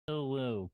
Hello.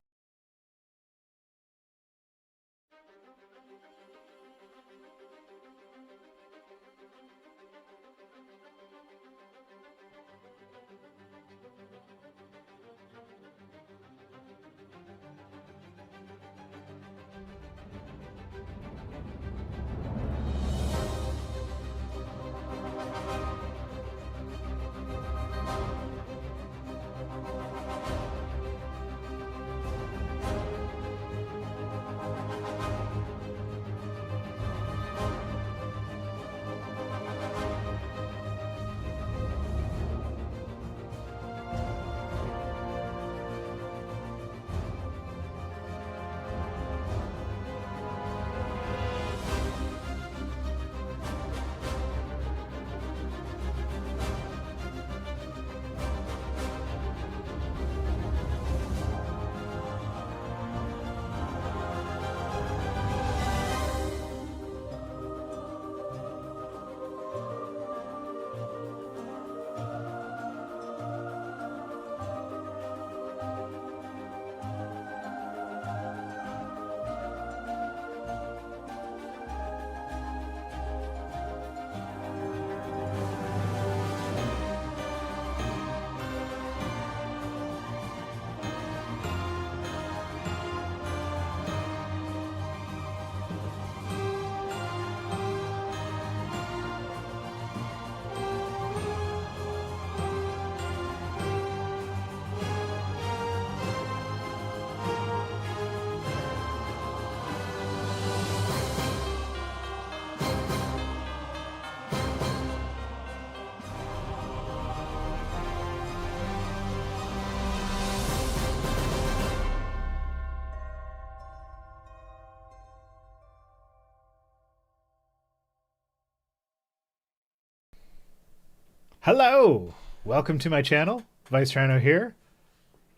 Hello! Welcome to my channel. Vice Rhino here.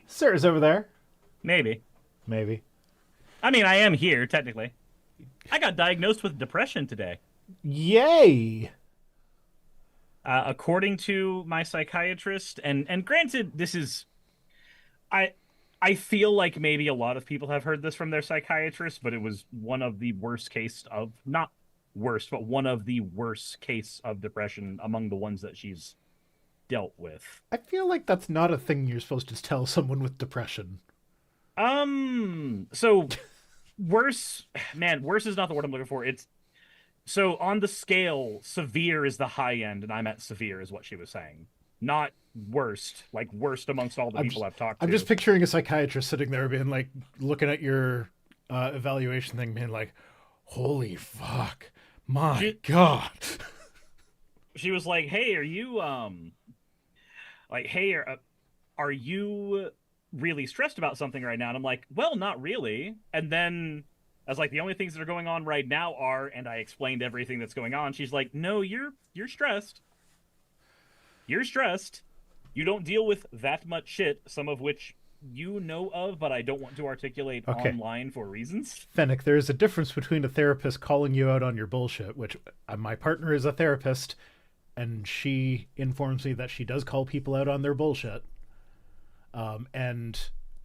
Sir's over there. Maybe. Maybe. I mean, I am here, technically. I got diagnosed with depression today. Yay! According to my psychiatrist, and granted, this is... I I feel like maybe a lot of people have heard this from their psychiatrist, but it was one of the worst case of... Not worst, but one of the worst case of depression among the ones that she's dealt with. I feel like that's not a thing you're supposed to tell someone with depression. So worse, man, worse is not the word I'm looking for. It's so on the scale, severe is the high end, and I'm at severe, is what she was saying. Not worst, like worst amongst all the I'm people just, I've talked I'm to. just picturing a psychiatrist sitting there being like, looking at your evaluation thing, being like, holy fuck, my She god. she was like, "Hey, are you like, hey, are you really stressed about something right now?" And I'm like, "Well, not really." And then I was like, "The only things that are going on right now are," and I explained everything that's going on. She's like, "No, you're stressed. You're stressed. You don't deal with that much shit, some of which you know of, but I don't want to articulate Okay. online for reasons." Fennec, there is a difference between a therapist calling you out on your bullshit, which my partner is a therapist, and she informs me that she does call people out on their bullshit. And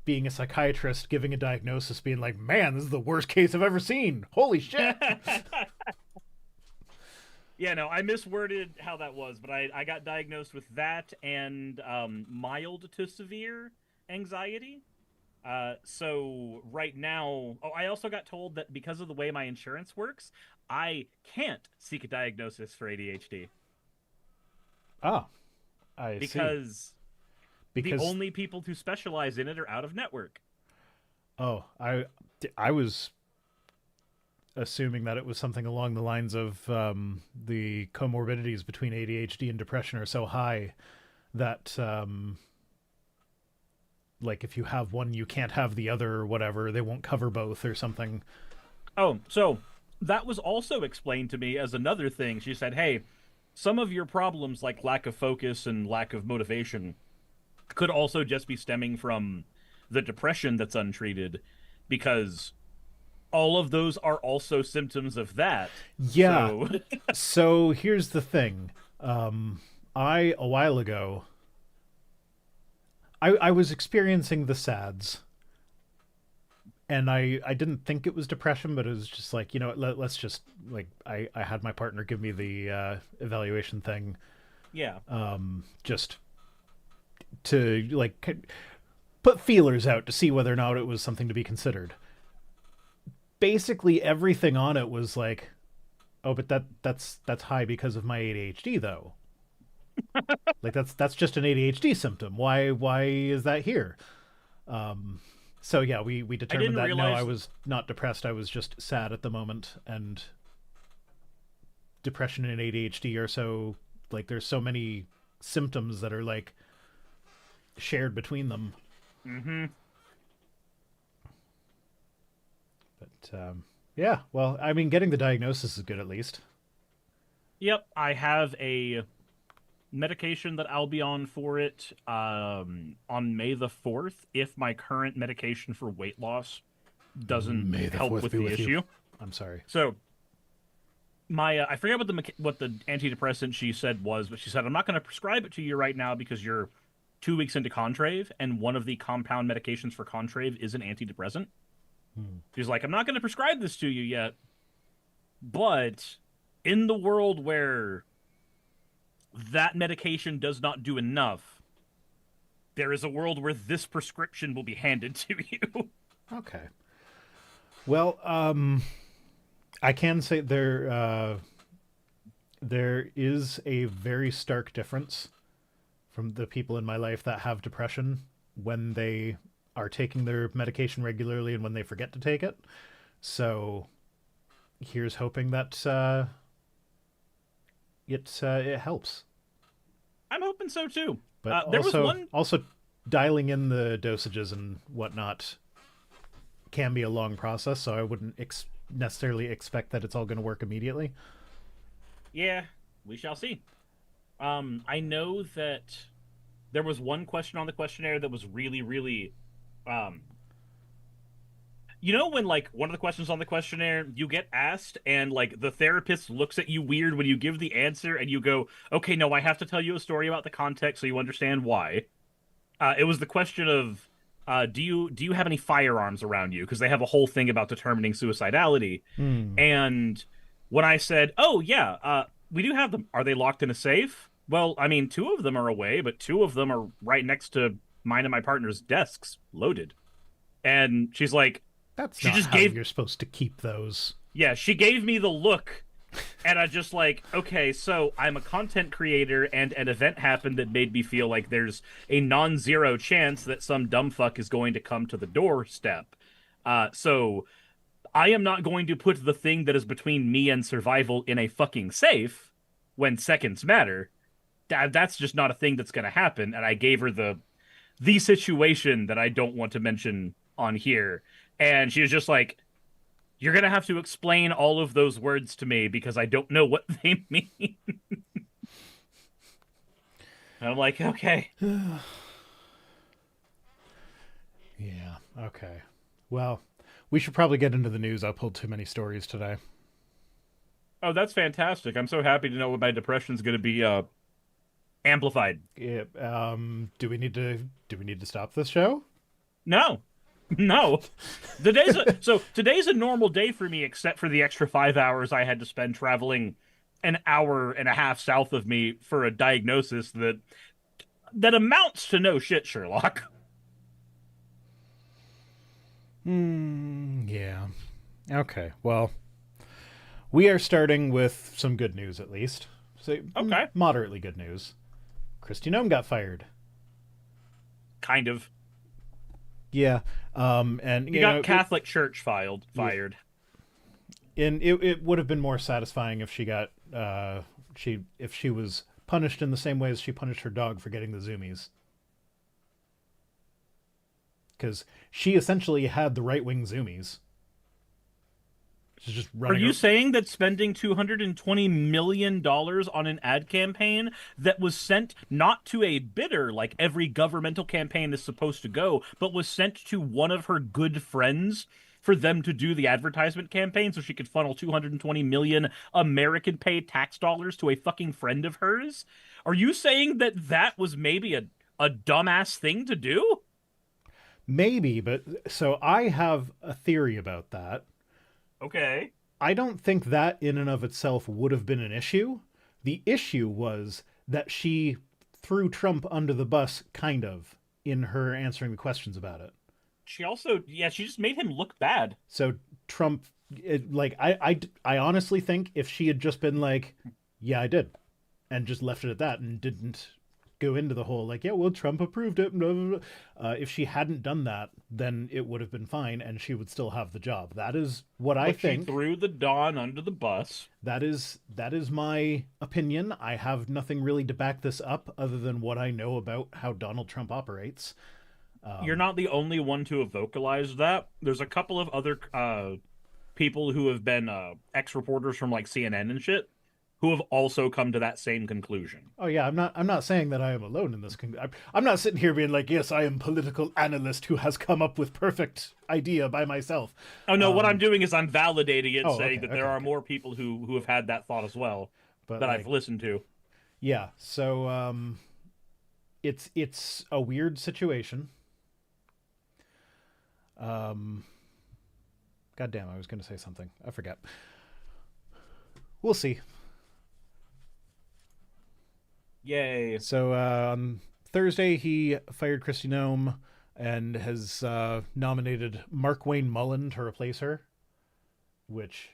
being a psychiatrist, giving a diagnosis, being like, man, this is the worst case I've ever seen. Holy shit. Yeah, no, I misworded how that was, but I got diagnosed with that and mild to severe anxiety. So right now, oh, I also got told that because of the way my insurance works, I can't seek a diagnosis for ADHD Oh, I see. because the Because, only people who specialize in it are out of network. oh, I was assuming that it was something along the lines of the comorbidities between ADHD and depression are so high that, like, if you have one, you can't have the other or whatever. They won't cover both or something. Oh, so that was also explained to me as another thing. She said, "Hey, some of your problems like lack of focus and lack of motivation could also just be stemming from the depression that's untreated because all of those are also symptoms of that." Yeah. So, So here's the thing. A while ago, I was experiencing the SADS, And I didn't think it was depression, but it was just like, let's just like I had my partner give me the evaluation thing, Yeah. just to like put feelers out to see whether or not it was something to be considered. Basically, everything on it was like, oh, but that's high because of my ADHD though. Like that's just an ADHD symptom. Why is that here? So yeah, we I determined didn't that no, I realize. was not depressed. I was just sad at the moment, and depression and ADHD are so like there's so many symptoms that are like shared between them. Mm-hmm. But yeah, well, I mean, getting the diagnosis is good at least. Yep, I have a medication that I'll be on for it on May the 4th if my current medication for weight loss doesn't May the help fourth with be the with you. issue. I'm sorry. So my I forget what the antidepressant she said was, but she said I'm not going to prescribe it to you right now because you're 2 weeks into Contrave, and one of the compound medications for Contrave is an antidepressant. She's like, I'm not going to prescribe this to you yet, but in the world where that medication does not do enough, there is a world where this prescription will be handed to you. Okay. Well, I can say there is a very stark difference from the people in my life that have depression when they are taking their medication regularly and when they forget to take it. So here's hoping that it helps. I'm hoping so too. But There was one. also dialing in the dosages and whatnot can be a long process, so I wouldn't necessarily expect that it's all going to work immediately. Yeah, we shall see. I know that there was one question on the questionnaire that was really, really, um, when like one of the questions on the questionnaire you get asked and like the therapist looks at you weird when you give the answer and you go, okay, no, I have to tell you a story about the context so you understand why. It was the question of, do you have any firearms around you? Because they have a whole thing about determining suicidality. Hmm. And when I said, "Oh yeah, we do have them. Are they locked in a safe?" Well, I mean, two of them are away, but two of them are right next to mine and my partner's desks, loaded. And she's like, That's she not just how gave, you're supposed to keep those. yeah, she gave me the look. And I just like, okay, so I'm a content creator, and an event happened that made me feel like there's a non-zero chance that some dumb fuck is going to come to the doorstep. So I am not going to put the thing that is between me and survival in a fucking safe when seconds matter. That's just not a thing that's going to happen. And I gave her the situation that I don't want to mention on here, and she was just like, "You're going to have to explain all of those words to me because I don't know what they mean." And I'm like, "Okay." Yeah. Okay. Well, we should probably get into the news. I pulled too many stories today. Oh, that's fantastic. I'm so happy to know what my depression's going to be amplified. Yeah, do we need to stop this show? No. No. Today's a normal day for me, except for the extra 5 hours I had to spend traveling an hour and a half south of me for a diagnosis that amounts to no shit, Sherlock. Yeah. Okay. Well, we are starting with some good news at least. So Okay. moderately good news. Kristi Noem got fired. Kind of. Yeah. And You got Catholic Church fired. and it would have been more satisfying if she got if she was punished in the same way as she punished her dog for getting the zoomies. Because she essentially had the right-wing zoomies. She's just Are running. you saying that spending $220 million on an ad campaign that was sent not to a bidder like every governmental campaign is supposed to go, but was sent to one of her good friends for them to do the advertisement campaign so she could funnel 220 million American paid tax dollars to a fucking friend of hers? Are you saying that that was maybe a dumbass thing to do? Maybe, but so I have a theory about that. Okay. I don't think that in and of itself would have been an issue. The issue was that she threw Trump under the bus, kind of, in her answering the questions about it. She also, yeah, she just made him look bad. So Trump, I honestly think if she had just been like, yeah, I did, and just left it at that and didn't go into the whole like, yeah, well, Trump approved it, blah, blah, blah. If she hadn't done that, then it would have been fine and she would still have the job. That is what I But she think. threw the Don under the bus. That is my opinion. I have nothing really to back this up other than what I know about how Donald Trump operates. You're not the only one to have vocalized that. There's a couple of other people who have been ex-reporters from like CNN and shit who have also come to that same conclusion. Oh yeah, I'm not saying that I am alone in this. I'm not sitting here being like, yes, I am political analyst who has come up with perfect idea by myself. Oh no, what I'm doing is I'm validating it, saying okay, that there okay, are okay. more people who have had that thought as well But that I've like, listened to. yeah, so it's a weird situation. Um, God damn, I was going to say something. I forget. We'll see. Yay. So on Thursday, he fired Kristi Noem and has nominated Mark Wayne Mullen to replace her, which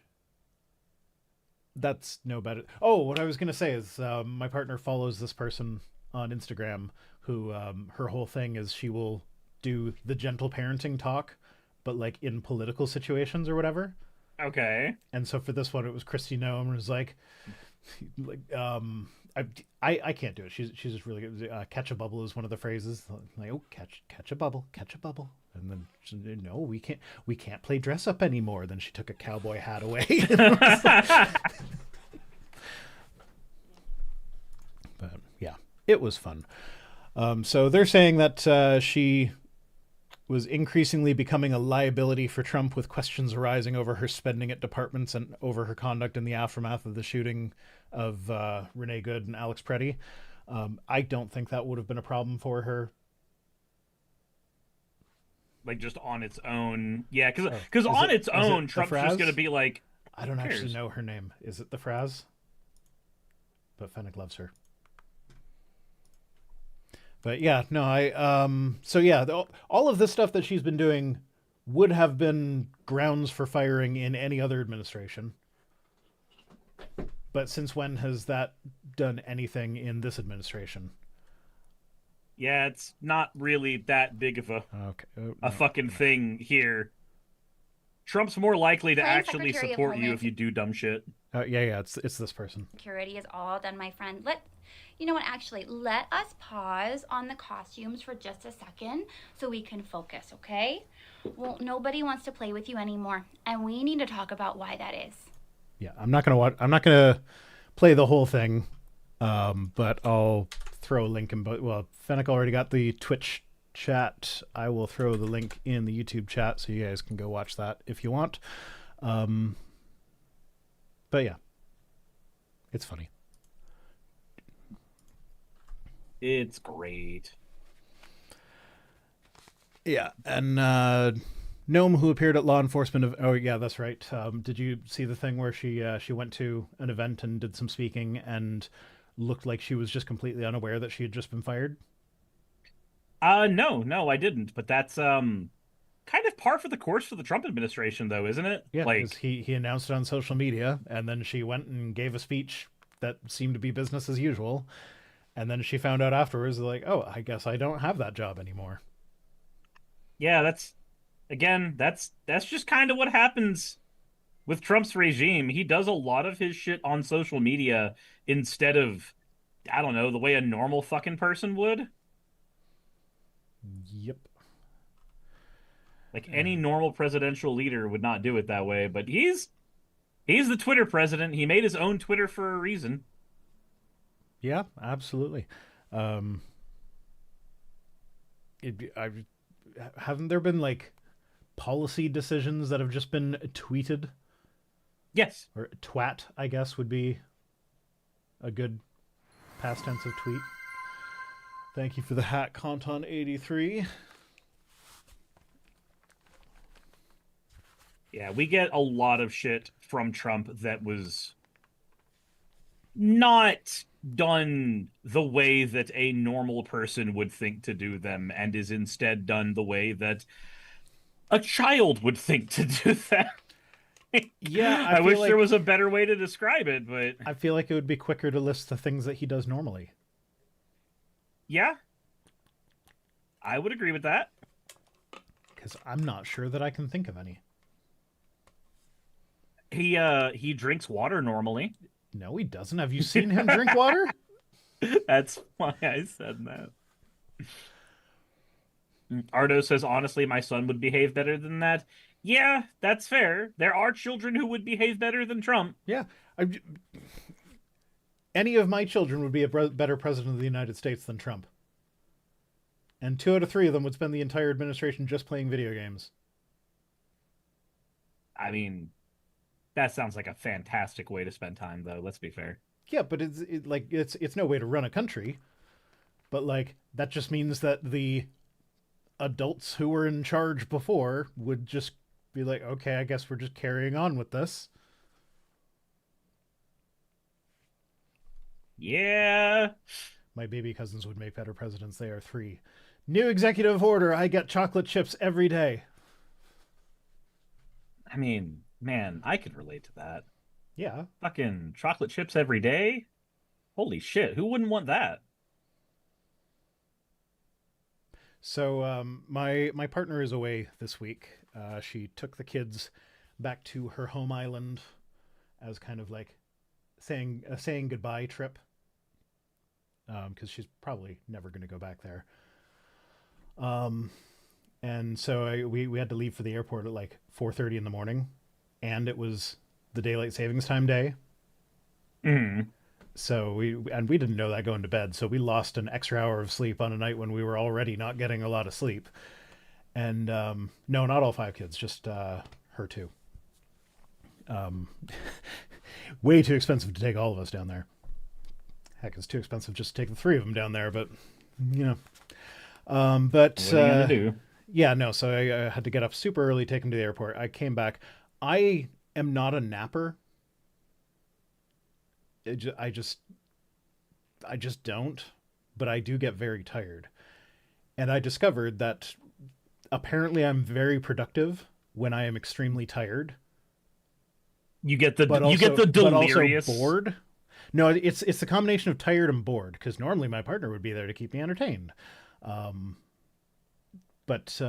that's no better. Oh, what I was going to say is my partner follows this person on Instagram who her whole thing is she will do the gentle parenting talk, but like in political situations or whatever. Okay. And so for this one, it was Kristi Noem was like I can't do it. She's just really good. Catch a bubble is one of the phrases. Like, oh, catch a bubble, catch a bubble. And then she, no, we can't play dress up anymore. Then she took a cowboy hat away. But yeah, it was fun. So they're saying that she was increasingly becoming a liability for Trump with questions arising over her spending at departments and over her conduct in the aftermath of the shooting of Renee Good and Alex Preddy. I don't think that would have been a problem for her. Like just on its own. Yeah, because on its Is own, it the Trump's just Fraz? going to be like, I don't who actually cares? know her name. Is it the Fraz? But Fennec loves her. But yeah, no, so yeah, all of this stuff that she's been doing would have been grounds for firing in any other administration. But since when has that done anything in this administration? Yeah, it's not really that big of Okay. Oh, a no. fucking thing here. Trump's more likely to Prime actually Secretary of support you Homeland if you do dumb shit. Yeah, it's this person. Security is all done, my friend. You know what, actually, let us pause on the costumes for just a second so we can focus, okay? Well, nobody wants to play with you anymore, and we need to talk about why that is. Yeah, I'm not gonna play the whole thing, but I'll throw a link in both. Well, Fennec already got the Twitch chat. I will throw the link in the YouTube chat so you guys can go watch that if you want. But yeah, it's funny. It's great. Yeah, and Gnome, who appeared at law enforcement of, oh yeah, that's right. Did you see the thing where she went to an event and did some speaking and looked like she was just completely unaware that she had just been fired? No, I didn't. But that's kind of par for the course for the Trump administration, though, isn't it? Yeah, because Like, he announced it on social media, and then she went and gave a speech that seemed to be business as usual, and then she found out afterwards, like, oh, I guess I don't have that job anymore. yeah, that's just kind of what happens with Trump's regime. He does a lot of his shit on social media instead of, I don't know, the way a normal fucking person would. Yep. Like any normal presidential leader would not do it that way, but he's the Twitter president. He made his own Twitter for a reason. Yeah, absolutely. Haven't there been like policy decisions that have just been tweeted? Yes. Or twat, I guess, would be a good past tense of tweet. Thank you for the hat, Conton83. Yeah, we get a lot of shit from Trump that was not done the way that a normal person would think to do them, and is instead done the way that a child would think to do them. Yeah, I wish there was a better way to describe it, but I feel like it would be quicker to list the things that he does normally. yeah, I would agree with that. Because I'm not sure that I can think of any. He drinks water normally. No, he doesn't. Have you seen him drink water? That's why I said that. Ardo says, honestly, my son would behave better than that. Yeah, that's fair. There are children who would behave better than Trump. Yeah. Any of my children would be a better president of the United States than Trump. And 2 out of 3 of them would spend the entire administration just playing video games. I mean, that sounds like a fantastic way to spend time, though. Let's be fair. Yeah, but it's no way to run a country. But like that just means that the adults who were in charge before would just be like, okay, I guess we're just carrying on with this. Yeah. My baby cousins would make better presidents. They are 3. New executive order. I get chocolate chips every day. I mean, man, I could relate to that. Yeah. Fucking chocolate chips every day? Holy shit, who wouldn't want that? So my partner is away this week. She took the kids back to her home island as kind of like saying goodbye trip. Because she's probably never going to go back there. And so we had to leave for the airport at like 4:30 in the morning, and it was the daylight savings time day. Mm. So we didn't know that going to bed, so we lost an extra hour of sleep on a night when we were already not getting a lot of sleep. And no, not all 5 kids, just her 2. Way too expensive to take all of us down there. Heck, it's too expensive just to take the 3 of them down there, but you know. But what are you gonna do? Yeah, no. So I had to get up super early, take him to the airport. I came back. I am not a napper. I just don't. But I do get very tired, and I discovered that apparently I'm very productive when I am extremely tired. You get the But you get the delirious. but also bored. No, it's the combination of tired and bored. Because normally my partner would be there to keep me entertained. But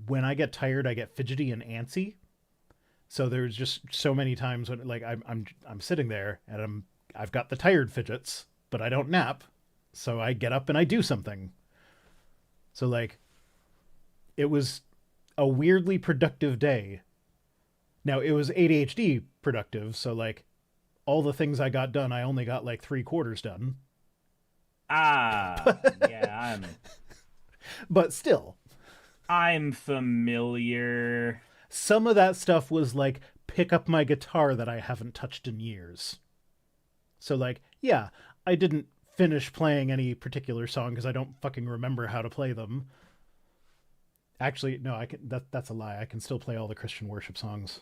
when I get tired, I get fidgety and antsy. So there's just so many times when like I'm sitting there and I've got the tired fidgets, but I don't nap. So I get up and I do something. So like it was a weirdly productive day. Now it was ADHD productive, so like all the things I got done, I only got like 3/4 done. Yeah, But still, I'm familiar. some of that stuff was like pick up my guitar that I haven't touched in years. So like, yeah, I didn't finish playing any particular song because I don't fucking remember how to play them. Actually, no, I can. That's a lie. I can still play all the Christian worship songs.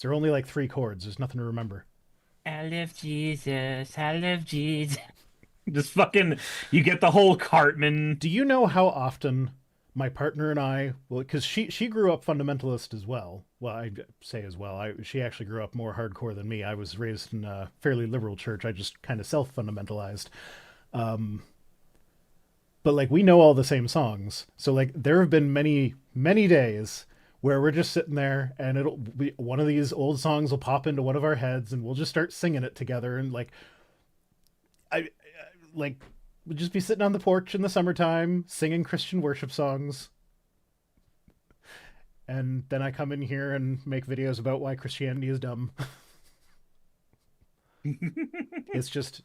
They're only like 3 chords. There's nothing to remember. I love Jesus. I love Jesus. Just fucking, you get the whole Cartman. Do you know how often my partner and I, well, because she grew up fundamentalist as well. Well, I say as well. She actually grew up more hardcore than me. I was raised in a fairly liberal church. I just kind of self-fundamentalized. But like we know all the same songs. So like there have been many, many days where we're just sitting there and it'll be one of these old songs will pop into one of our heads and we'll just start singing it together. And like, we'll just be sitting on the porch in the summertime singing Christian worship songs. And then I come in here and make videos about why Christianity is dumb. It's just,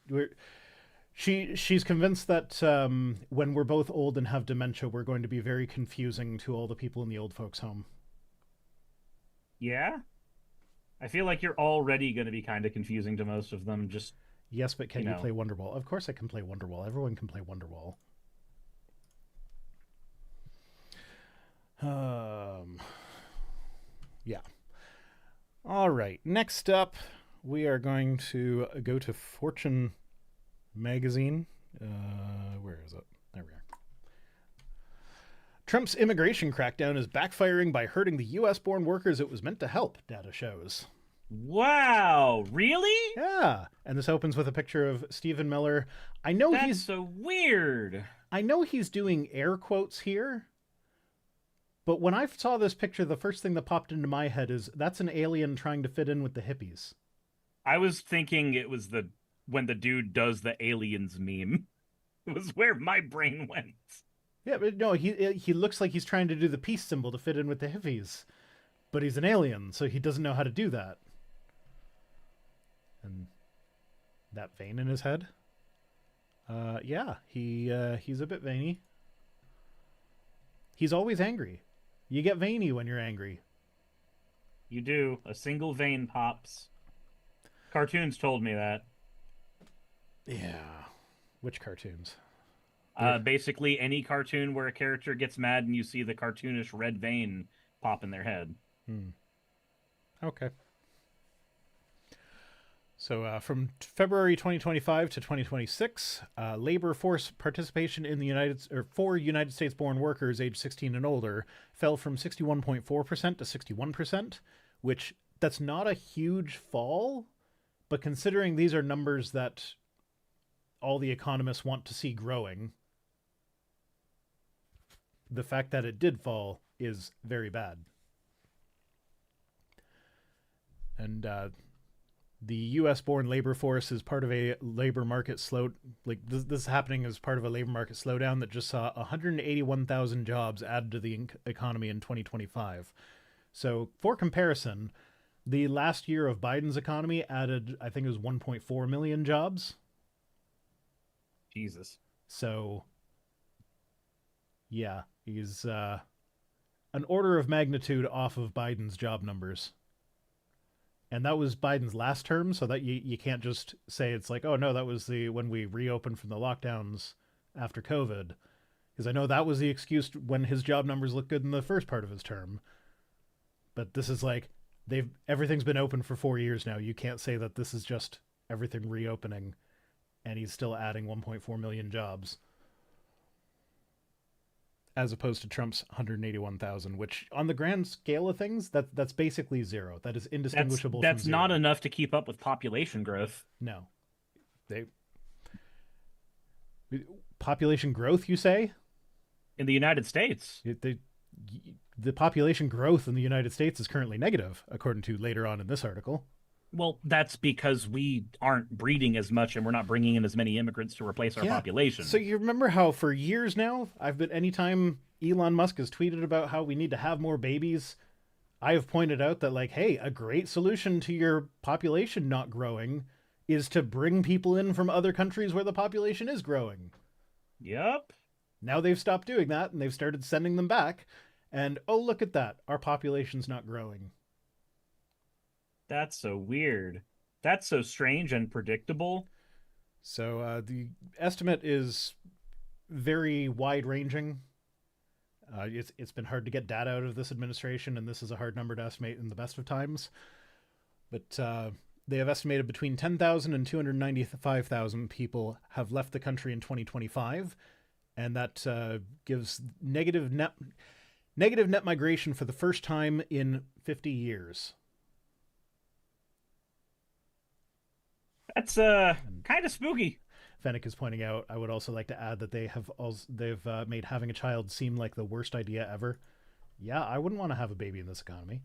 she's convinced that when we're both old and have dementia, we're going to be very confusing to all the people in the old folks' home. Yeah? I feel like you're already going to be kind of confusing to most of them. Just yes, but can you play Wonderwall? Of course I can play Wonderwall. Everyone can play Wonderwall. Yeah. All right. Next up, we are going to go to Fortune magazine. Where is it? There we are. Trump's immigration crackdown is backfiring by hurting the U.S.-born workers it was meant to help, data shows. Wow, really? Yeah. And this opens with a picture of Stephen Miller. I know That's so weird. I know he's doing air quotes here, but when I saw this picture, the first thing that popped into my head is that's an alien trying to fit in with the hippies. I was thinking it was when the dude does the aliens meme. It was where my brain went. Yeah, but no, he looks like he's trying to do the peace symbol to fit in with the hippies, but he's an alien, so he doesn't know how to do that. And that vein in his head. Yeah, he's a bit veiny. He's always angry. You get veiny when you're angry. You do. A single vein pops. Cartoons told me that. Yeah. Which cartoons? Basically, any cartoon where a character gets mad and you see the cartoonish red vein pop in their head. Okay. So from February 2025 to 2026, labor force participation in the for United States-born workers aged 16 and older fell from 61.4% to 61%, which that's not a huge fall, but considering these are numbers that all the economists want to see growing, the fact that it did fall is very bad. And the U.S.-born labor force is part of a labor market this is happening as part of a labor market slowdown that just saw 181,000 jobs added to the economy in 2025. So, for comparison, the last year of Biden's economy added, I think it was 1.4 million jobs. Jesus. So, yeah, he's an order of magnitude off of Biden's job numbers. And that was Biden's last term, so that you can't just say it's like, oh no, that was when we reopened from the lockdowns after COVID. Because I know that was the excuse when his job numbers looked good in the first part of his term. But this is like, everything's been open for 4 years now. You can't say that this is just everything reopening, and he's still adding 1.4 million jobs. As opposed to Trump's 181,000, which on the grand scale of things, that's basically zero. That is indistinguishable from zero. That's not enough to keep up with population growth. No. Population growth, you say? In the United States. The population growth in the United States is currently negative, according to later on in this article. Well, that's because we aren't breeding as much and we're not bringing in as many immigrants to replace our population. So you remember how for years now, anytime Elon Musk has tweeted about how we need to have more babies, I have pointed out that, like, hey, a great solution to your population not growing is to bring people in from other countries where the population is growing. Yep. Now they've stopped doing that and they've started sending them back. And, oh, look at that. Our population's not growing. That's so weird. That's so strange and predictable. So the estimate is very wide-ranging. It's been hard to get data out of this administration, and this is a hard number to estimate in the best of times. But they have estimated between 10,000 and 295,000 people have left the country in 2025, and that gives negative net migration for the first time in 50 years. That's kind of spooky. Fennec is pointing out, I would also like to add that they've made having a child seem like the worst idea ever. Yeah, I wouldn't want to have a baby in this economy.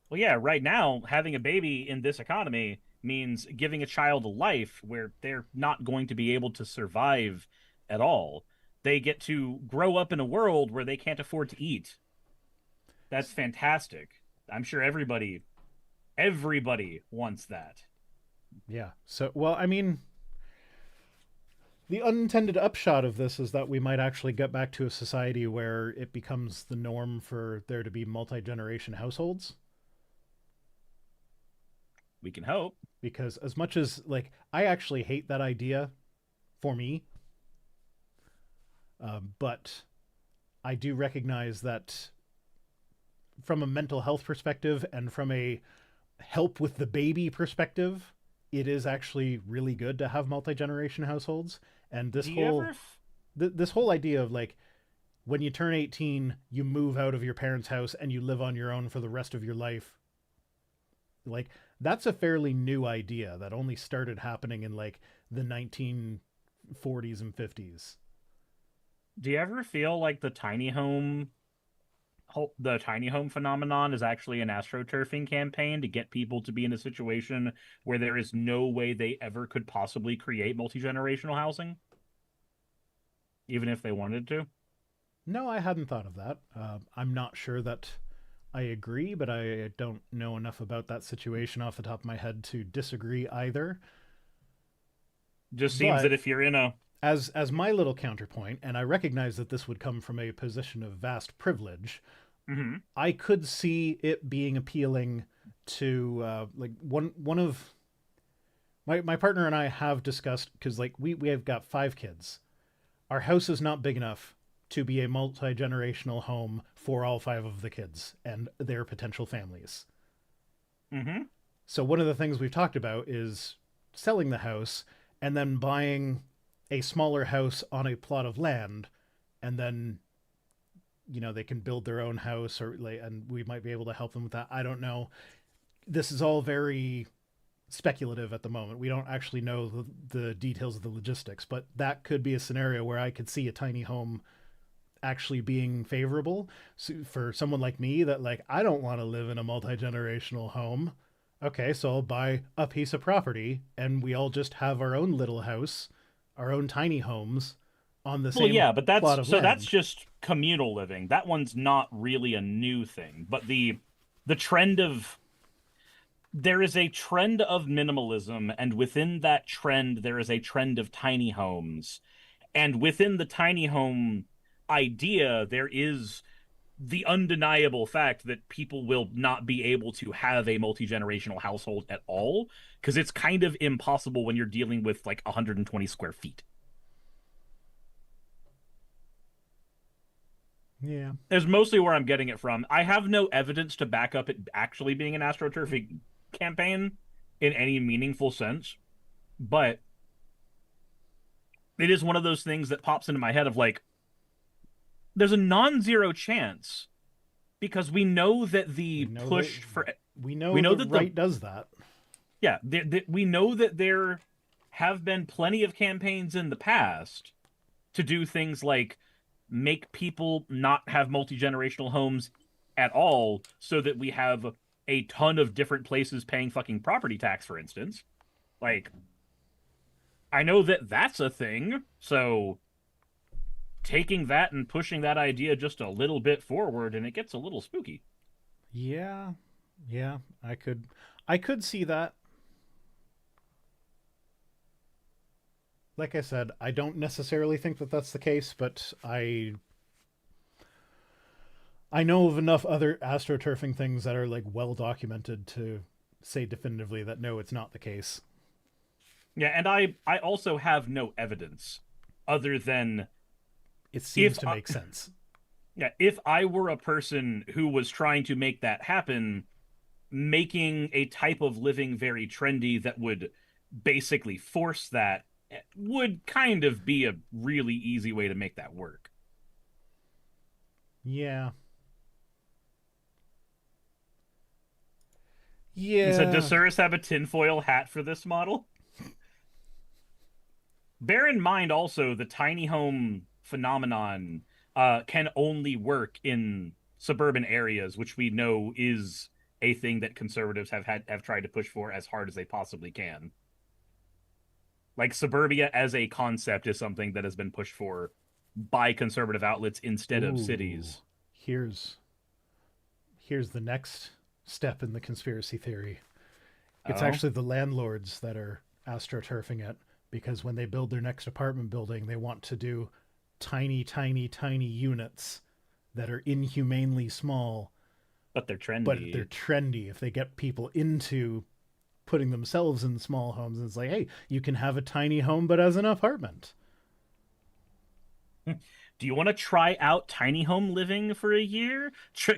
Well, yeah, right now, having a baby in this economy means giving a child a life where they're not going to be able to survive at all. They get to grow up in a world where they can't afford to eat. That's fantastic. I'm sure everybody wants that. Yeah. So, well, I mean, the unintended upshot of this is that we might actually get back to a society where it becomes the norm for there to be multi-generation households. We can hope. Because as much as, like, I actually hate that idea for me, but I do recognize that from a mental health perspective and from a help with the baby perspective, it is actually really good to have multi-generation households. And Do you ever this whole idea of like, when you turn 18, you move out of your parents' house and you live on your own for the rest of your life. Like, that's a fairly new idea that only started happening in like the 1940s and 50s. do you ever feel like the tiny home phenomenon is actually an astroturfing campaign to get people to be in a situation where there is no way they ever could possibly create multi-generational housing, even if they wanted to? No, I hadn't thought of that. I'm not sure that I agree, but I don't know enough about that situation off the top of my head to disagree either. Just seems But that if you're in a as my little counterpoint, and I recognize that this would come from a position of vast privilege, Mhm. I could see it being appealing to like one of my partner and I have discussed, because like we have got 5 kids. Our house is not big enough to be a multi-generational home for all 5 of the kids and their potential families. Mhm. So one of the things we've talked about is selling the house and then buying a smaller house on a plot of land, and then they can build their own house, or like, and we might be able to help them with that. I don't know. This is all very speculative at the moment. We don't actually know the details of the logistics, but that could be a scenario where I could see a tiny home actually being favorable. So for someone like me that like, I don't want to live in a multi-generational home. Okay, so I'll buy a piece of property and we all just have our own little house, our own tiny homes on the Well, same yeah, but plot of that's land. just communal living. That one's not really a new thing. But the trend of there is a trend of minimalism, and within that trend, there is a trend of tiny homes. And within the tiny home idea, there is the undeniable fact that people will not be able to have a multi-generational household at all, because it's kind of impossible when you're dealing with like 120 square feet. Yeah. Is mostly where I'm getting it from. I have no evidence to back up it actually being an astroturfing campaign in any meaningful sense, but it is one of those things that pops into my head of like, there's a non-zero chance because we know that We the know that push for we we know know the that right does that. we know that there have been plenty of campaigns in the past to do things like make people not have multi-generational homes at all so that we have a ton of different places paying fucking property tax, for instance. Like, I know that that's a thing, so taking that and pushing that idea just a little bit forward and it gets a little spooky. Yeah. Yeah, I could see that. Like I said, I don't necessarily think that that's the case, but I know of enough other astroturfing things that are like well documented to say definitively that no, it's not the case. Yeah, and I also have no evidence other than It seems if to I, make sense. yeah, if I were a person who was trying to make that happen, making a type of living very trendy that would basically force that would kind of be a really easy way to make that work. Yeah. And so, does Yeah. Cirrus have a tinfoil hat for this model? Bear in mind also the tiny home phenomenon can only work in suburban areas, which we know is a thing that conservatives have tried to push for as hard as they possibly can. Like suburbia as a concept is something that has been pushed for by conservative outlets instead of Ooh. cities. Here's here's the next step in the conspiracy theory. It's Oh, actually the landlords that are astroturfing it, because when they build their next apartment building, they want to do tiny, tiny, tiny units that are inhumanely small, but they're but they're trendy. trendy. If they get people into putting themselves in small homes, it's like, hey, you can have a tiny home but as an apartment. Do you want to try out tiny home living for a year?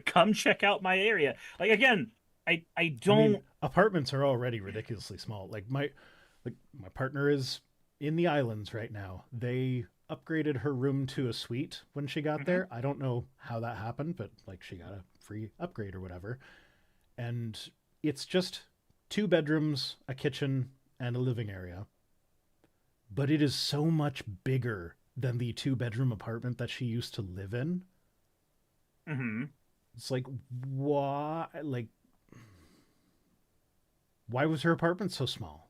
Come check out my area. Like again, I I mean, don't. apartments are already ridiculously small. Like my partner is in the islands right now. They upgraded her room to a suite when she got Mhm. there. I don't know how that happened, but like she got a free upgrade or whatever. And it's just 2 bedrooms, a kitchen, and a living area. But it is so much bigger than the 2 bedroom apartment that she used to live in. Mhm. It's like why was her apartment so small?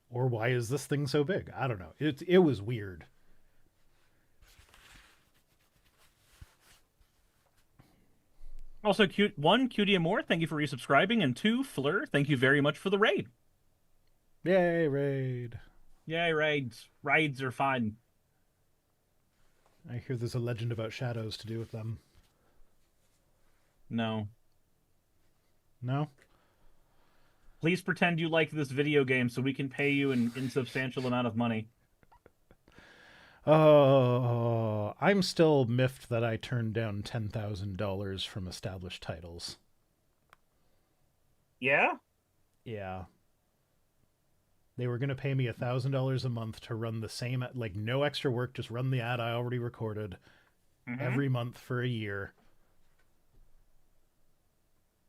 Or why is this thing so big? I don't know. It was weird. Also, Cutie Amore, thank you for resubscribing, and two, Fleur, thank you very much for the raid. Yay, raid. Yay, raids. Raids are fun. I hear there's a legend about shadows to do with them. No. No? Please pretend you like this video game so we can pay you an insubstantial amount of money. Oh, I'm still miffed that I turned down $10,000 from established titles. Yeah? Yeah. They were going to pay me $1,000 a month to run the same, like no extra work, just run the ad I already recorded every month for a year.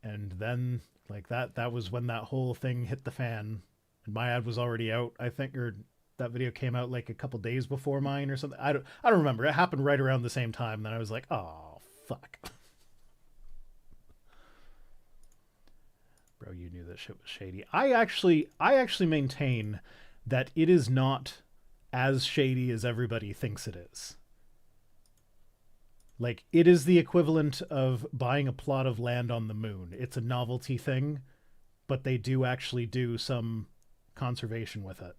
And then, like that was when that whole thing hit the fan. And my ad was already out, I think, or that video came out like a couple days before mine or something. I don't remember. It happened right around the same time. Then I was like, oh fuck. Bro, you knew that shit was shady. I actually maintain that it is not as shady as everybody thinks it is. Like, it is the equivalent of buying a plot of land on the moon. It's a novelty thing, but they do actually do some conservation with it.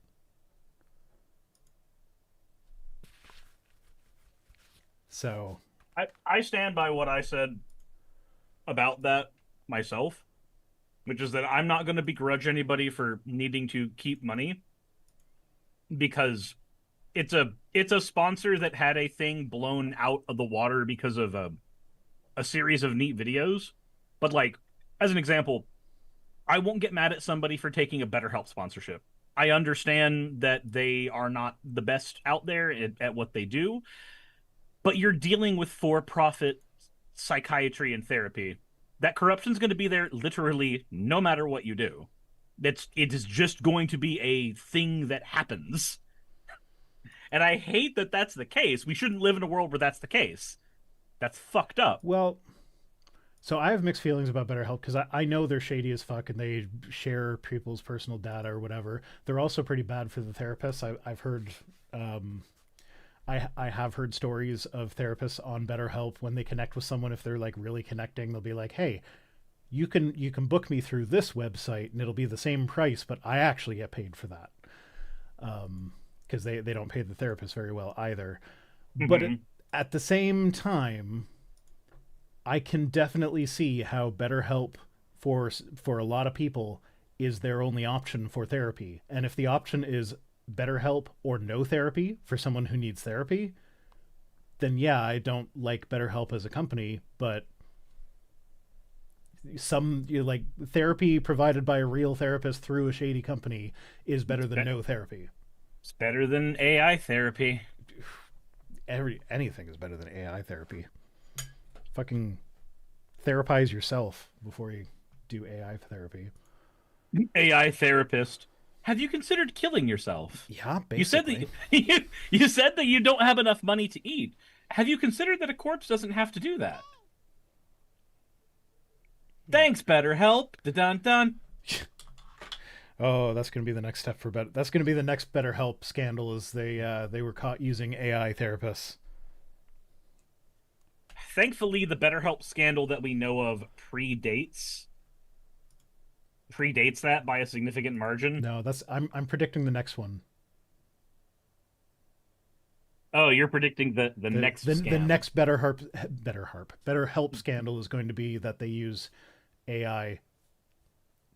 So, I stand by what I said about that myself, which is that I'm not going to begrudge anybody for needing to keep money because it's a sponsor that had a thing blown out of the water because of a series of neat videos. But like, as an example, I won't get mad at somebody for taking a BetterHelp sponsorship. I understand that they are not the best out there at what they do, but you're dealing with for-profit psychiatry and therapy. That corruption's going to be there literally no matter what you do. It is just going to be a thing that happens. And I hate that that's the case. We shouldn't live in a world where that's the case. That's fucked up. well, so I have mixed feelings about BetterHelp because I know they're shady as fuck and they share people's personal data or whatever. They're also pretty bad for the therapists. I've heard, I have heard stories of therapists on BetterHelp when they connect with someone. If they're like really connecting, they'll be like, "Hey, you can book me through this website and it'll be the same price, but I actually get paid for that." Because they don't pay the therapist very well either. But at the same time, I can definitely see how BetterHelp for a lot of people is their only option for therapy. And if the option is BetterHelp or no therapy for someone who needs therapy, then yeah, I don't like BetterHelp as a company, but like therapy provided by a real therapist through a shady company is better than no therapy. It's better than AI therapy. Anything is better than AI therapy. Fucking therapize yourself before you do AI therapy. AI therapist. Have you considered killing yourself? Yeah, You said basically. that you said that you don't have enough money to eat. Have you considered that a corpse doesn't have to do that? Thanks, BetterHelp. Dun dun. Oh, that's going to be the next step for better. That's going to be the next BetterHelp scandal. Is they were caught using AI therapists. Thankfully, the BetterHelp scandal that we know of predates that by a significant margin. No, I'm predicting the next one. Oh, you're predicting the next the scam. next BetterHelp scandal is going to be that they use AI.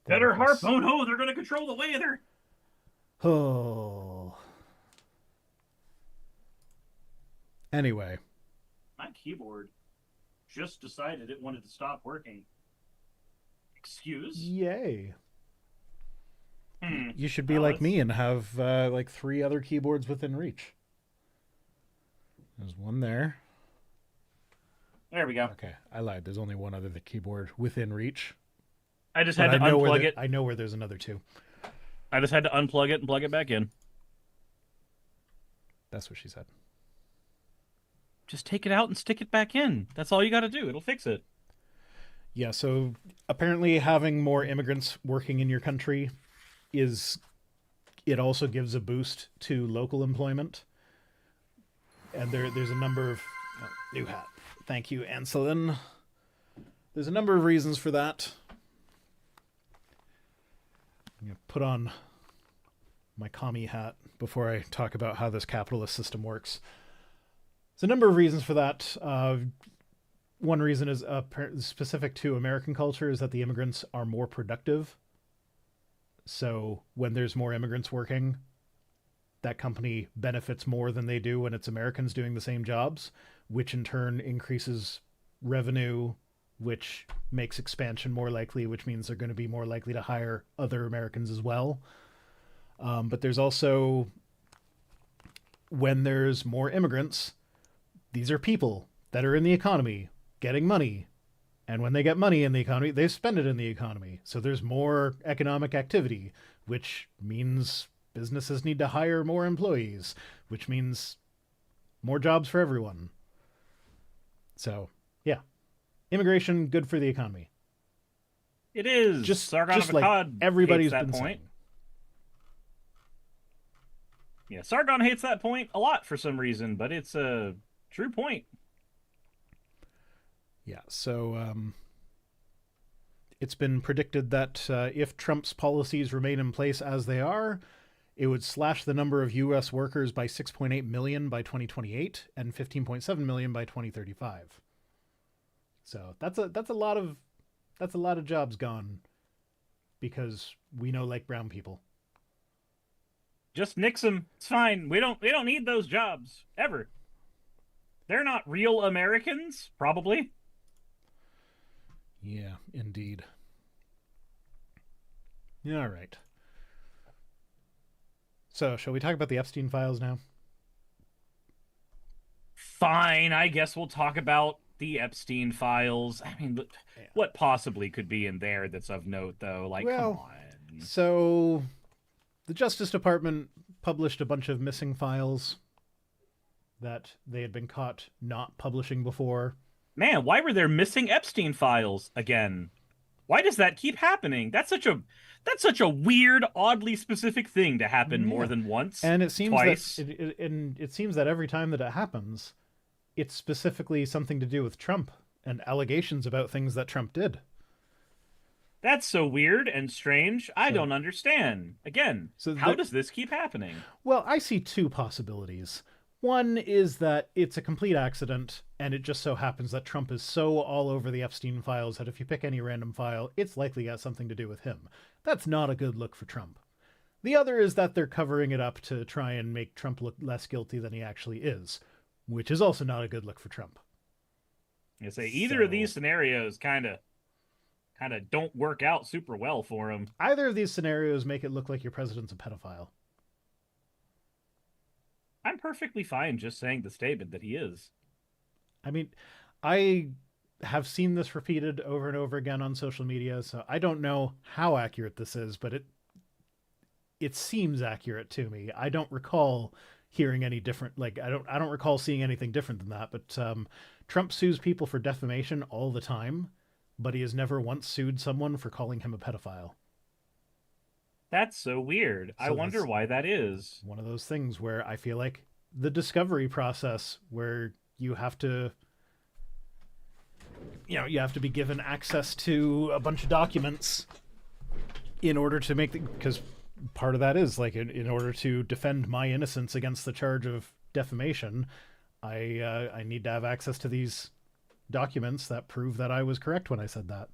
BetterHelp. therapists. Oh no, they're going to control the weather. Oh. Anyway. My keyboard just decided it wanted to stop working. Excuse? Yay. You should be Oh, like me and have like 3 other keyboards within reach. There's one there. There we go. Okay, I lied. There's only one other keyboard within reach. I just had to unplug it. I know where there's another 2. I just had to unplug it and plug it back in. That's what she said. Just take it out and stick it back in. That's all you got to do. It'll fix it. Yeah, so apparently having more immigrants working in your country it also gives a boost to local employment. And there's a number of... Oh, new hat. Thank you, Anselin. There's a number of reasons for that. I'm going to put on my commie hat before I talk about how this capitalist system works. There's a number of reasons for that. One reason is specific to American culture is that the immigrants are more productive. So when there's more immigrants working, that company benefits more than they do when it's Americans doing the same jobs, which in turn increases revenue, which makes expansion more likely, which means they're going to be more likely to hire other Americans as well. But there's also, when there's more immigrants, these are people that are in the economy getting money. And when they get money in the economy, they spend it in the economy. So there's more economic activity, which means businesses need to hire more employees, which means more jobs for everyone. So, yeah. Immigration, good for the economy. It is. Just Sargon of like Akkad everybody's hates that been point. saying. Yeah, Sargon hates that point a lot for some reason, but it's a true point. Yeah, so it's been predicted that if Trump's policies remain in place as they are, it would slash the number of U.S. workers by 6.8 million by 2028 and 15.7 million by 2035. So that's a lot of jobs gone because we know like brown people. Just nix them. It's fine. We don't need those jobs ever. They're not real Americans, probably. Yeah, indeed. All right. So, shall we talk about the Epstein files now? Fine, I guess we'll talk about the Epstein files. I mean, Yeah. what possibly could be in there that's of note, though? Like, Well, come on. So, the Justice Department published a bunch of missing files that they had been caught not publishing before. Man, why were there missing Epstein files again? Why does that keep happening? That's such a weird, oddly specific thing to happen more than once. And it seems twice. that it seems that every time that it happens, it's specifically something to do with Trump and allegations about things that Trump did. That's so weird and strange. I don't understand. Again, how does this keep happening? Well, I see 2 possibilities. One is that it's a complete accident, and it just so happens that Trump is so all over the Epstein files that if you pick any random file, it's likely got something to do with him. That's not a good look for Trump. The other is that they're covering it up to try and make Trump look less guilty than he actually is, which is also not a good look for Trump. I say either of these scenarios kind of don't work out super well for him. Either of these scenarios make it look like your president's a pedophile. I'm perfectly fine just saying the statement that he is. I mean, I have seen this repeated over and over again on social media, so I don't know how accurate this is, but it seems accurate to me. I don't recall hearing any different, like I don't recall seeing anything different than that, but Trump sues people for defamation all the time, but he has never once sued someone for calling him a pedophile. That's so weird. I wonder why that is. One of those things where I feel like the discovery process where you have to be given access to a bunch of documents in order to make because part of that is like in order to defend my innocence against the charge of defamation, I need to have access to these documents that prove that I was correct when I said that.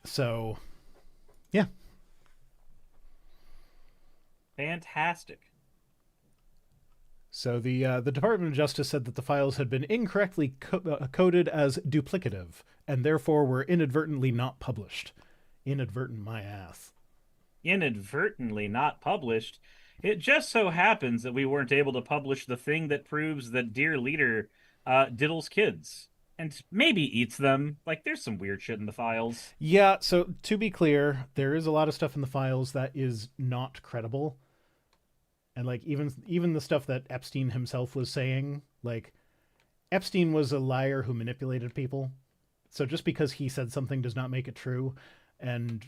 So, yeah. Fantastic. So the Department of Justice said that the files had been incorrectly coded as duplicative and therefore were inadvertently not published. Inadvertent my ass. Inadvertently not published. It just so happens that we weren't able to publish the thing that proves that dear leader diddles kids and maybe eats them. Like, there's some weird shit in the files. Yeah, so to be clear, there is a lot of stuff in the files that is not credible. And like even the stuff that Epstein himself was saying, like Epstein was a liar who manipulated people. So just because he said something does not make it true. And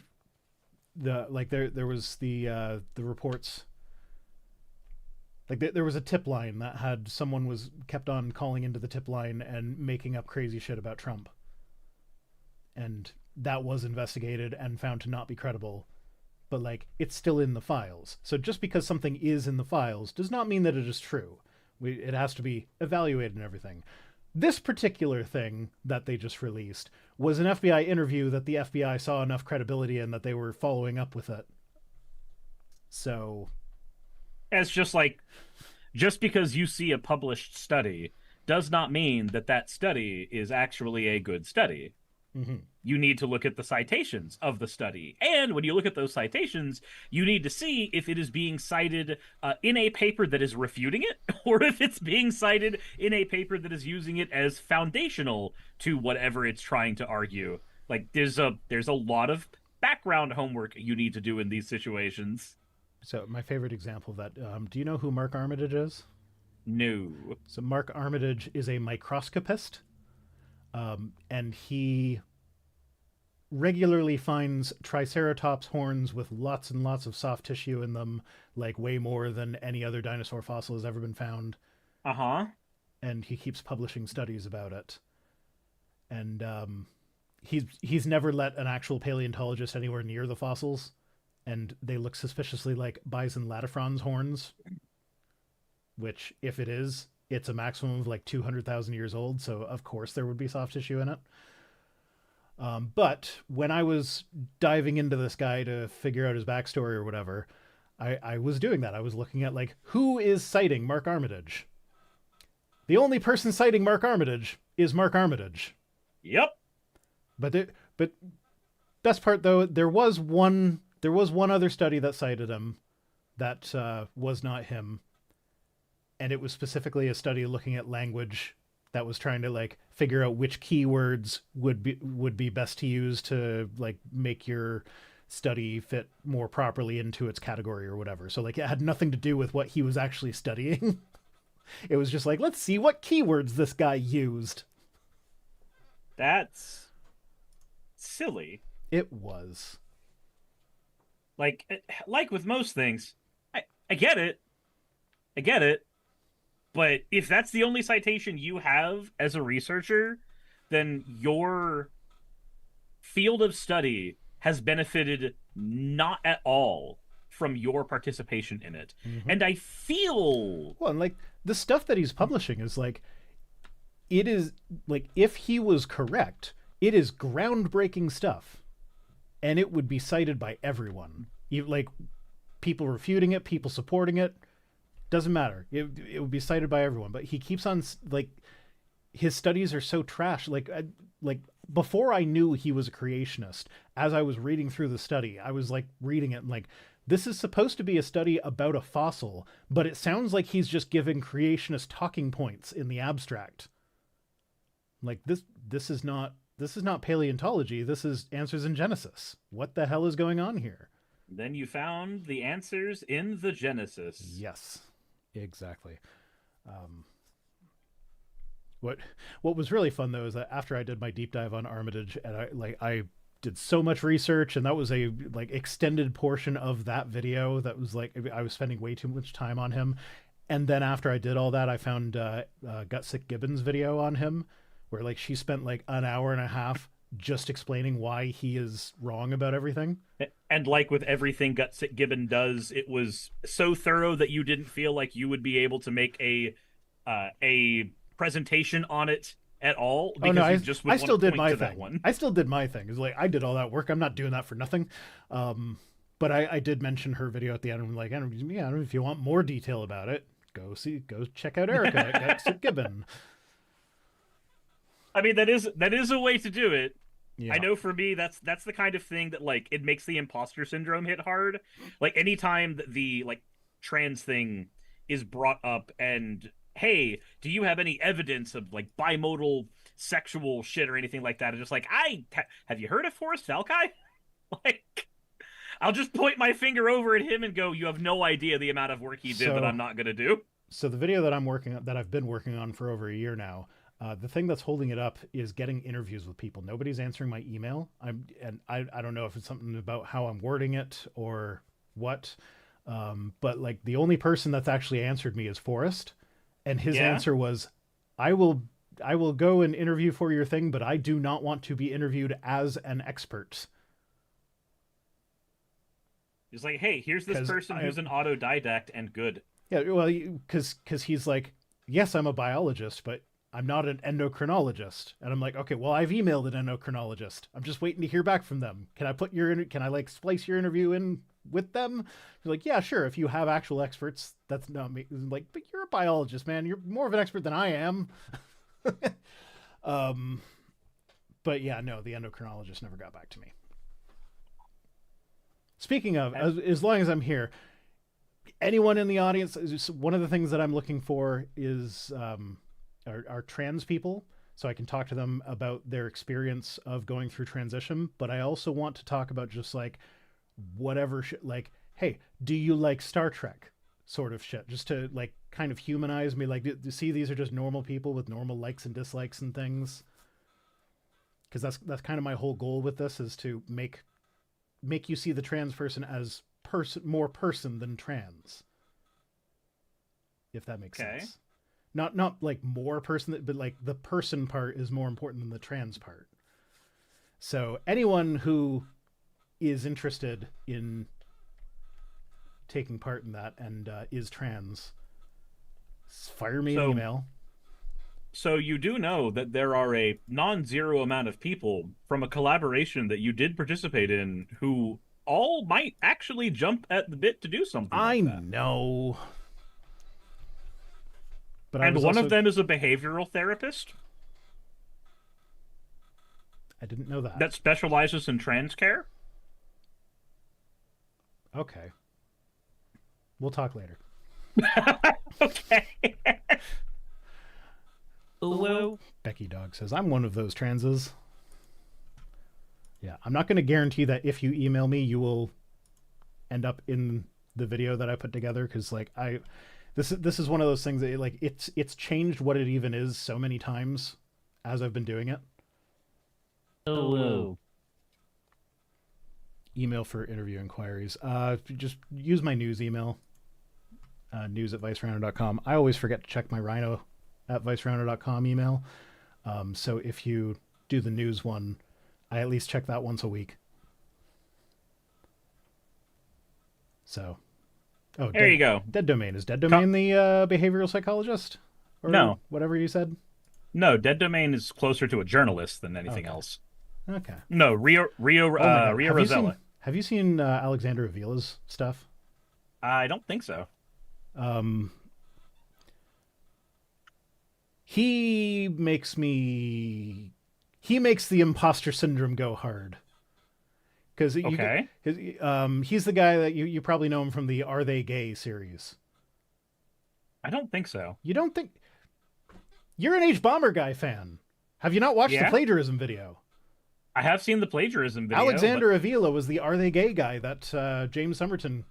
there was the reports, like there was a tip line that had someone was kept on calling into the tip line and making up crazy shit about Trump. And that was investigated and found to not be credible. But like it's still in the files. So just because something is in the files does not mean that it is true. It has to be evaluated and everything. This particular thing that they just released was an FBI interview that the FBI saw enough credibility in that they were following up with it. So It's just like, just because you see a published study does not mean that that study is actually a good study. Mm-hmm. You need to look at the citations of the study. And when you look at those citations, you need to see if it is being cited in a paper that is refuting it, or if it's being cited in a paper that is using it as foundational to whatever it's trying to argue. Like, there's a lot of background homework you need to do in these situations. So my favorite example of that, do you know who Mark Armitage is? No. So Mark Armitage is a microscopist. And he regularly finds triceratops horns with lots and lots of soft tissue in them, like way more than any other dinosaur fossil has ever been found. Uh-huh. And he keeps publishing studies about it. And he's never let an actual paleontologist anywhere near the fossils, and they look suspiciously like bison latifrons horns, which, if it is, it's a maximum of like 200,000 years old, so of course there would be soft tissue in it. But when I was diving into this guy to figure out his backstory or whatever, I was doing that. I was looking at like, who is citing Mark Armitage? The only person citing Mark Armitage is Mark Armitage. Yep. But best part though, there was one other study that cited him that was not him. And it was specifically a study looking at language that was trying to like figure out which keywords would be best to use to like make your study fit more properly into its category or whatever. So like it had nothing to do with what he was actually studying. It was just like, let's see what keywords this guy used. That's silly. It was. Like with most things, I get it. I get it. But if that's the only citation you have as a researcher, then your field of study has benefited not at all from your participation in it. Mm-hmm. And I feel... Well, and like the stuff that he's publishing is like, it is like, if he was correct, it is groundbreaking stuff. And it would be cited by everyone. Like people refuting it, people supporting it. Doesn't matter. It would be cited by everyone, but he keeps on like his studies are so trash. Like before I knew he was a creationist, as I was reading through the study, I was like reading it and like, this is supposed to be a study about a fossil, but it sounds like he's just giving creationist talking points in the abstract. Like this is not paleontology. This is Answers in Genesis. What the hell is going on here? Then you found the answers in the Genesis. Yes. Exactly. What was really fun though is that after I did my deep dive on Armitage, and I did so much research, and that was a like extended portion of that video that was like I was spending way too much time on him. And then after I did all that, I found Gutsick Gibbons' video on him, where like she spent like an hour and a half just explaining why he is wrong about everything. And like with everything Gutsick Gibbon does, it was so thorough that you didn't feel like you would be able to make a presentation on it at all. Oh no, I still did my thing. I still did my thing. It's like I did all that work. I'm not doing that for nothing. But I did mention her video at the end. I'm like, yeah, if you want more detail about it, go check out Erica at Gibbon. I mean, that is a way to do it. Yeah. I know for me, that's the kind of thing that like it makes the imposter syndrome hit hard. Like anytime that the like trans thing is brought up, and hey, do you have any evidence of like bimodal sexual shit or anything like that? It's just like, have you heard of Forrest Falkai? Like, I'll just point my finger over at him and go, you have no idea the amount of work he did that I'm not gonna do. So the video that I've been working on for over a year now, the thing that's holding it up is getting interviews with people. Nobody's answering my email. I don't know if it's something about how I'm wording it or what, but like the only person that's actually answered me is Forrest, and his answer was, I will go and interview for your thing, but I do not want to be interviewed as an expert. He's like, hey, here's this person who's an autodidact and good. Yeah, well, because he's like, yes, I'm a biologist, but I'm not an endocrinologist. And I'm like, okay, well, I've emailed an endocrinologist. I'm just waiting to hear back from them. Can I like splice your interview in with them? He's like, yeah, sure. If you have actual experts, that's not me. I'm like, but you're a biologist, man. You're more of an expert than I am. But yeah, no, the endocrinologist never got back to me. Speaking of, as long as I'm here, anyone in the audience, one of the things that I'm looking for is are trans people, so I can talk to them about their experience of going through transition. But I also want to talk about just like whatever shit, like, hey, do you like Star Trek sort of shit, just to like kind of humanize me, like, do see these are just normal people with normal likes and dislikes and things, because that's kind of my whole goal with this, is to make you see the trans person as more person than trans, if that makes sense. Not like more person, but like the person part is more important than the trans part. So anyone who is interested in taking part in that and is trans, fire me an email. So you do know that there are a non-zero amount of people from a collaboration that you did participate in who all might actually jump at the bit to do something like that. I know. But and one of them is a behavioral therapist. I didn't know that. That specializes in trans care. Okay. We'll talk later. Okay. Hello. Becky Dog says, I'm one of those transes. Yeah, I'm not going to guarantee that if you email me, you will end up in the video that I put together, because like this is one of those things that like it's changed what it even is so many times as I've been doing it. Hello. Email for interview inquiries. Just use my news email. news@vicerhino.com. I always forget to check my Rhino at vicerhino.com email. So if you do the news one, I at least check that once a week. So, there you go. Dead Domain. Is Dead Domain the behavioral psychologist? Or no. Whatever you said? No, Dead Domain is closer to a journalist than anything else. Okay. No, Rio Rosella. Have you seen Alexander Avila's stuff? I don't think so. He makes the imposter syndrome go hard. Because he's the guy that you probably know him from the Are They Gay series. I don't think so. You don't think? You're an H-Bomber Guy fan. Have you not watched the plagiarism video? I have seen the plagiarism video. Alexander Avila was the Are They Gay guy that James Somerton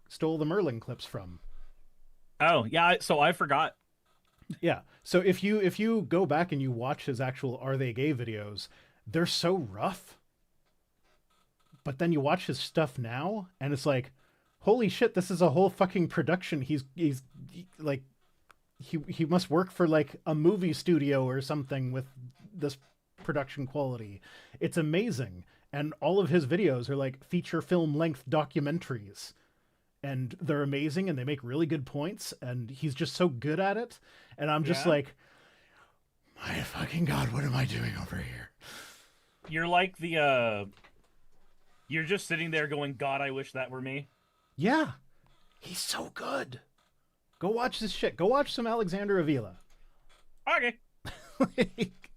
stole the Merlin clips from. Oh, yeah, so I forgot. Yeah, so if you go back and you watch his actual Are They Gay videos, they're so rough. But then you watch his stuff now, and it's like, holy shit, this is a whole fucking production. He must work for like a movie studio or something with this production quality. It's amazing. And all of his videos are like feature film length documentaries, and they're amazing, and they make really good points, and he's just so good at it. And I'm just like, my fucking God, what am I doing over here? You're like the you're just sitting there going, God, I wish that were me. Yeah, he's so good. Go watch this shit. Go watch some Alexander Avila. Okay. Like,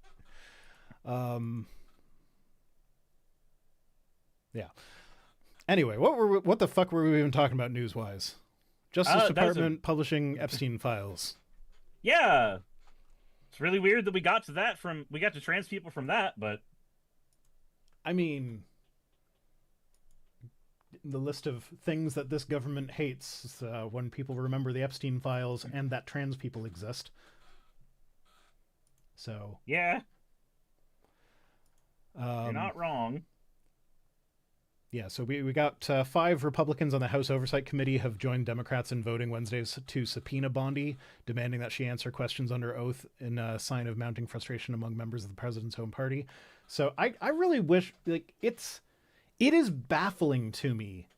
yeah. Anyway, what the fuck were we even talking about news-wise? Justice Department publishing Epstein files. Yeah. It's really weird that we got to trans people from that, but I mean, the list of things that this government hates when people remember the Epstein files and that trans people exist. So yeah. You're not wrong. Yeah, so we got 5 Republicans on the House Oversight Committee have joined Democrats in voting Wednesdays to subpoena Bondi, demanding that she answer questions under oath in a sign of mounting frustration among members of the president's own party. So I really wish, like, it is baffling to me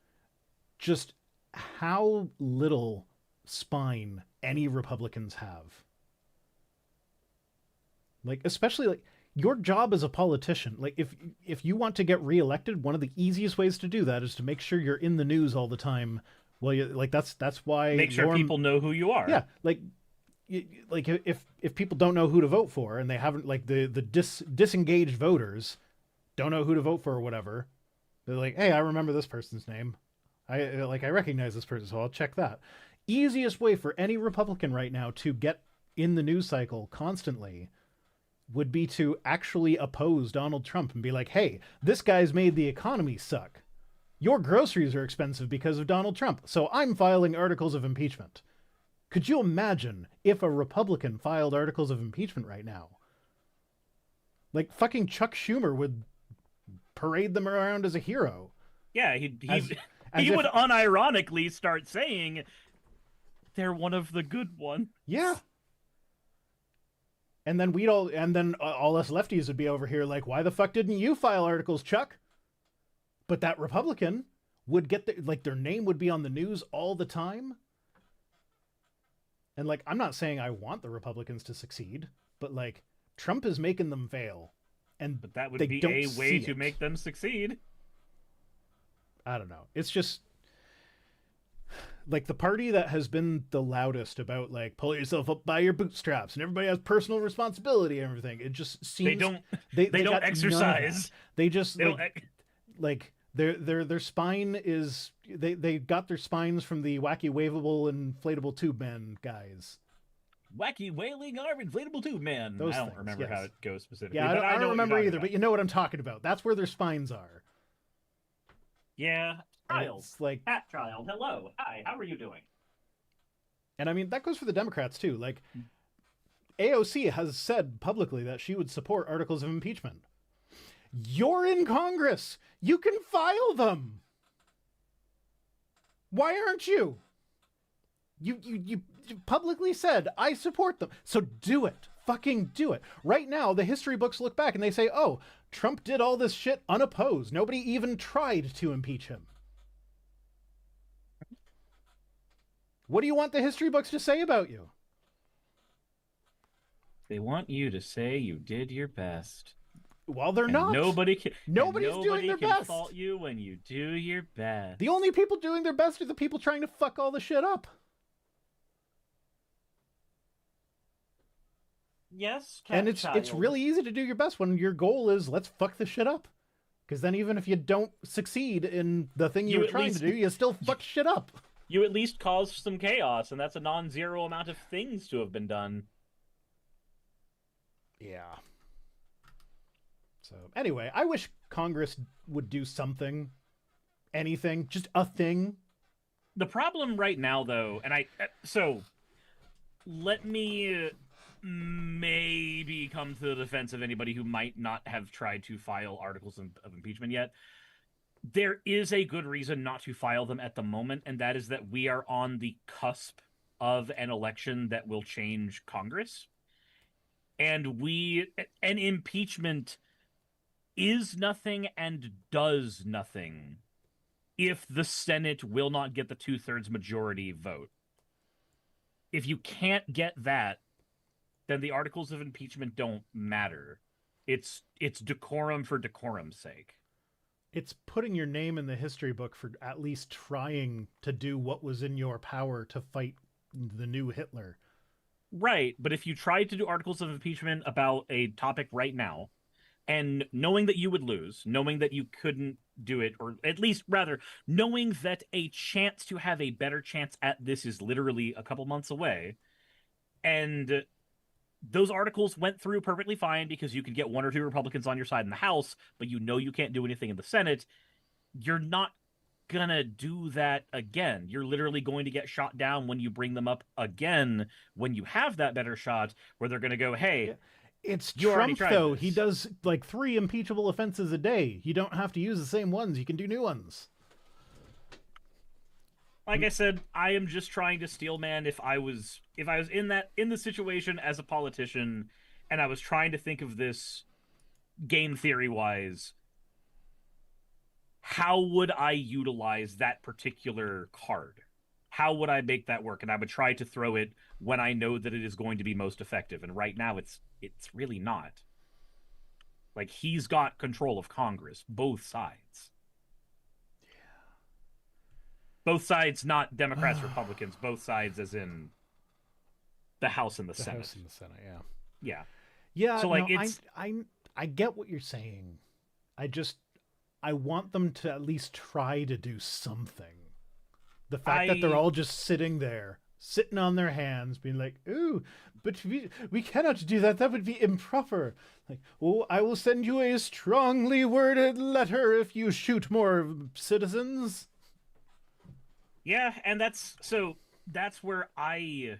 just how little spine any Republicans have. Like, especially, like, your job as a politician, like if you want to get reelected, one of the easiest ways to do that is to make sure you're in the news all the time. Well, like that's why make sure people know who you are. Yeah, like if people don't know who to vote for and they haven't, like the disengaged voters don't know who to vote for or whatever, they're like, hey, I remember this person's name. I recognize this person, so I'll check that. Easiest way for any Republican right now to get in the news cycle constantly would be to actually oppose Donald Trump and be like, hey, this guy's made the economy suck. Your groceries are expensive because of Donald Trump, so I'm filing articles of impeachment. Could you imagine if a Republican filed articles of impeachment right now? Like, fucking Chuck Schumer would parade them around as a hero. Yeah, he would unironically start saying they're one of the good ones. Yeah. And then all us lefties would be over here like, why the fuck didn't you file articles, Chuck? But that Republican would get their name would be on the news all the time. And like, I'm not saying I want the Republicans to succeed, but like, Trump is making them fail. But that would be a way to make them succeed. I don't know. It's just like the party that has been the loudest about like pull yourself up by your bootstraps and everybody has personal responsibility and everything. It just seems they don't exercise. They just like their spine is they got their spines from the wacky waveable inflatable tube man guys. Wacky wailing arm inflatable tube man. I don't remember how it goes specifically. Yeah, I don't remember either, but you know what I'm talking about. That's where their spines are. Yeah. Child. Like Pat Child, hello. Hi, how are you doing? And I mean, that goes for the Democrats too. Like, AOC has said publicly that she would support articles of impeachment. You're in Congress. You can file them. Why aren't you? You publicly said, I support them. So do it. Fucking do it. Right now, the history books look back and they say, oh, Trump did all this shit unopposed. Nobody even tried to impeach him. What do you want the history books to say about you? They want you to say you did your best. Well, they're not. Nobody's doing their best. Fault you when you do your best. The only people doing their best are the people trying to fuck all the shit up. Yes, and it's really easy to do your best when your goal is let's fuck this shit up. Because then even if you don't succeed in the thing you were trying to do, you still fuck shit up. You at least caused some chaos, and that's a non-zero amount of things to have been done. Yeah. So anyway, I wish Congress would do something, anything, just a thing. The problem right now, though, so let me maybe come to the defense of anybody who might not have tried to file articles of impeachment yet. There is a good reason not to file them at the moment, and that is that we are on the cusp of an election that will change Congress. And an impeachment is nothing and does nothing if the Senate will not get the 2/3 majority vote. If you can't get that, then the articles of impeachment don't matter. It's decorum for decorum's sake. It's putting your name in the history book for at least trying to do what was in your power to fight the new Hitler. Right, but if you tried to do articles of impeachment about a topic right now, and knowing that you would lose, knowing that you couldn't do it, or at least rather, knowing that a chance to have a better chance at this is literally a couple months away, and those articles went through perfectly fine because you could get one or two Republicans on your side in the House, but you know you can't do anything in the Senate, you're not gonna do that again. You're literally going to get shot down when you bring them up again when you have that better shot, where they're gonna go, hey, Yeah. It's you already Trump, tried though. this. He does like 3 impeachable offenses a day. You don't have to use the same ones. You can do new ones. Like I said, I am just trying to steelman if I was in the situation as a politician and I was trying to think of this game theory wise, how would I utilize that particular card? How would I make that work? And I would try to throw it when I know that it is going to be most effective. And right now it's really not. Like, he's got control of Congress, both sides. Both sides, not Democrats, Republicans, both sides as in the House and the Senate. House and the Senate, yeah. Yeah. Yeah, So, like, no, it's... I get what you're saying. I want them to at least try to do something. The fact that they're all just sitting on their hands, being like, "Ooh, but we cannot do that. That would be improper." Like, "Oh, I will send you a strongly worded letter if you shoot more citizens." Yeah, and that's where I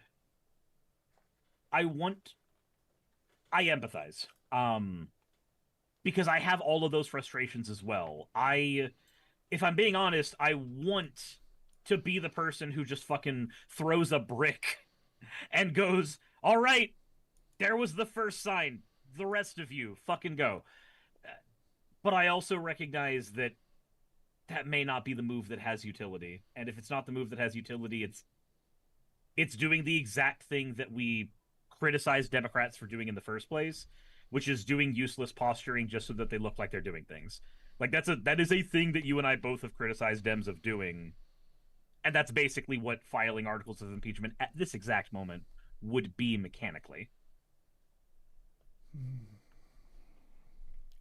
empathize. Because I have all of those frustrations as well. If I'm being honest, I want to be the person who just fucking throws a brick and goes, "All right, there was the first sign. The rest of you, fucking go." But I also recognize that may not be the move that has utility. And if it's not the move that has utility, it's doing the exact thing that we criticize Democrats for doing in the first place, which is doing useless posturing just so that they look like they're doing things. Like, that is a thing that you and I both have criticized Dems of doing. And that's basically what filing articles of impeachment at this exact moment would be mechanically.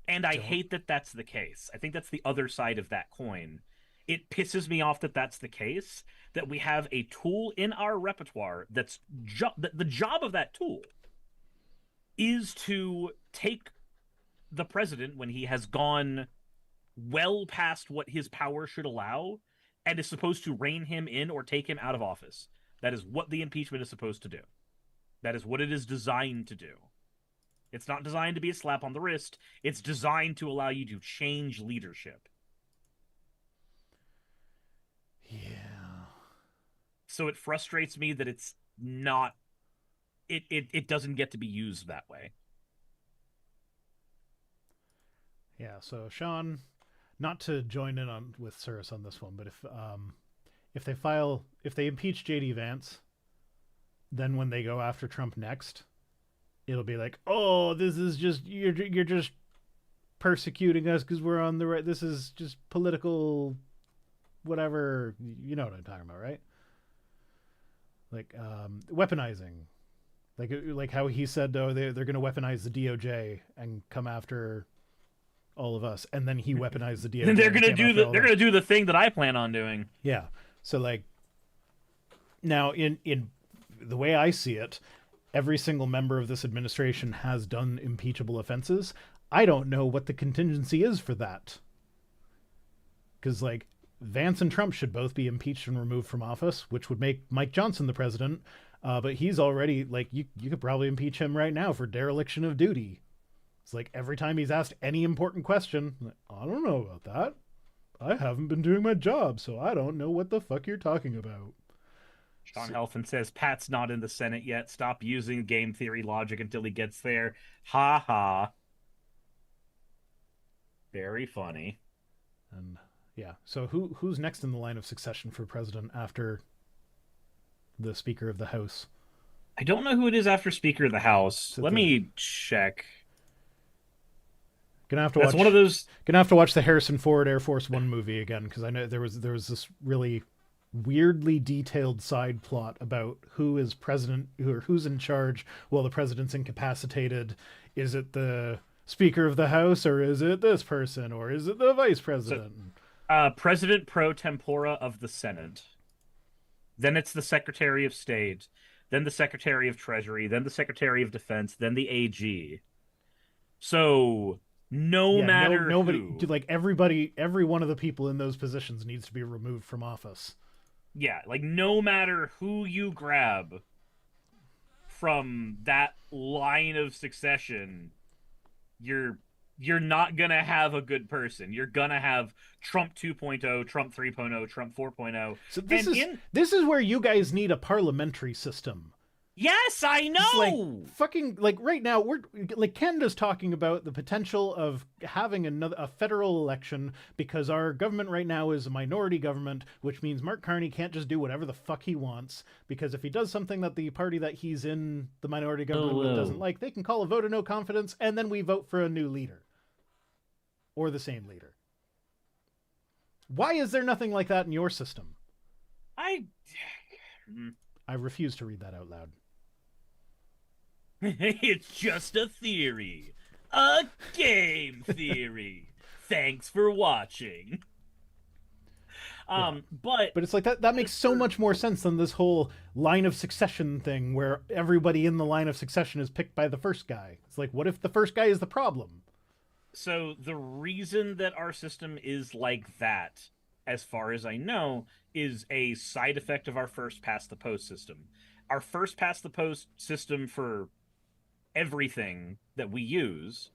And I hate that that's the case. I think that's the other side of that coin. It pisses me off that that's the case, that we have a tool in our repertoire that's the job of that tool is to take the president when he has gone well past what his power should allow and is supposed to rein him in or take him out of office. That is what the impeachment is supposed to do. That is what it is designed to do. It's not designed to be a slap on the wrist. It's designed to allow you to change leadership. Yeah. So it frustrates me that it's not... It doesn't get to be used that way. Yeah, so Sean, not to join in on with Cyrus on this one, but if they impeach JD Vance, then when they go after Trump next, it'll be like, "Oh, this is just you're just persecuting us because we're on the right. This is just political, whatever. You know what I'm talking about, right? Like weaponizing, like how he said, oh, they're going to weaponize the DOJ and come after all of us, and then he weaponized the DOJ. And they're gonna do the thing that I plan on doing. Yeah. So like now in the way I see it, every single member of this administration has done impeachable offenses. I don't know what the contingency is for that. Because like Vance and Trump should both be impeached and removed from office, which would make Mike Johnson the president. But he's already like, you could probably impeach him right now for dereliction of duty. It's like every time he's asked any important question, like, I don't know about that. I haven't been doing my job, so I don't know what the fuck you're talking about. Sean Helfand says, Pat's not in the Senate yet. Stop using game theory logic until he gets there. Ha ha. Very funny. And yeah, so who's next in the line of succession for president after the Speaker of the House? I don't know who it is after Speaker of the House. Let me check. Gonna have to That's watch. one of those. Gonna have to watch the Harrison Ford Air Force One movie again, because I know there was this really weirdly detailed side plot about who is president, or who's in charge while the president's incapacitated. Is it the Speaker of the House, or is it this person, or is it the Vice President? President pro tempore of the Senate. Then it's the Secretary of State, then the Secretary of Treasury, then the Secretary of Defense, then the AG. So nobody, who, like everybody, every one of the people in those positions needs to be removed from office. Yeah, like no matter who you grab from that line of succession, you're not gonna have a good person. You're gonna have Trump 2.0, Trump 3.0, Trump 4.0. So this is where you guys need a parliamentary system. Yes, I know. Like right now, we're like Canada's talking about the potential of having a federal election because our government right now is a minority government, which means Mark Carney can't just do whatever the fuck he wants, because if he does something that the party that he's in the minority government with doesn't like, they can call a vote of no confidence, and then we vote for a new leader or the same leader. Why is there nothing like that in your system? I refuse to read that out loud. It's just a theory. A game theory. Thanks for watching. But it's like that makes so much more sense than this whole line of succession thing where everybody in the line of succession is picked by the first guy. It's like, what if the first guy is the problem? So the reason that our system is like that, as far as I know, is a side effect of our first past the post system. Our first past the post system for everything that we use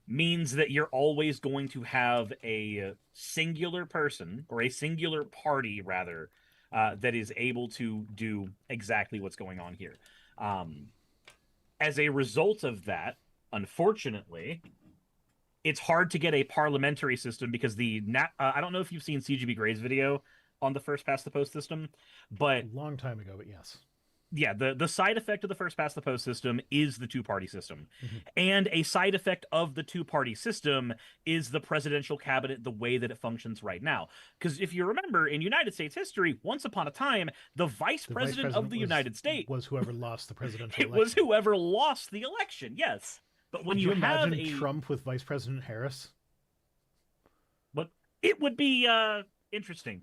means that you're always going to have a singular person, or a singular party rather, that is able to do exactly what's going on here. As a result of that, unfortunately, it's hard to get a parliamentary system because I don't know if you've seen CGB Gray's video on the first past the post system, but a long time ago, but yes. Yeah, the side effect of the first past the post system is the two-party system. Mm-hmm. And a side effect of the two-party system is the presidential cabinet the way that it functions right now. Because if you remember, in United States history, once upon a time, the vice president of the United States was whoever lost the presidential election. It was whoever lost the election, yes. But when Could you have imagine Trump with Vice President Harris? But it would be interesting.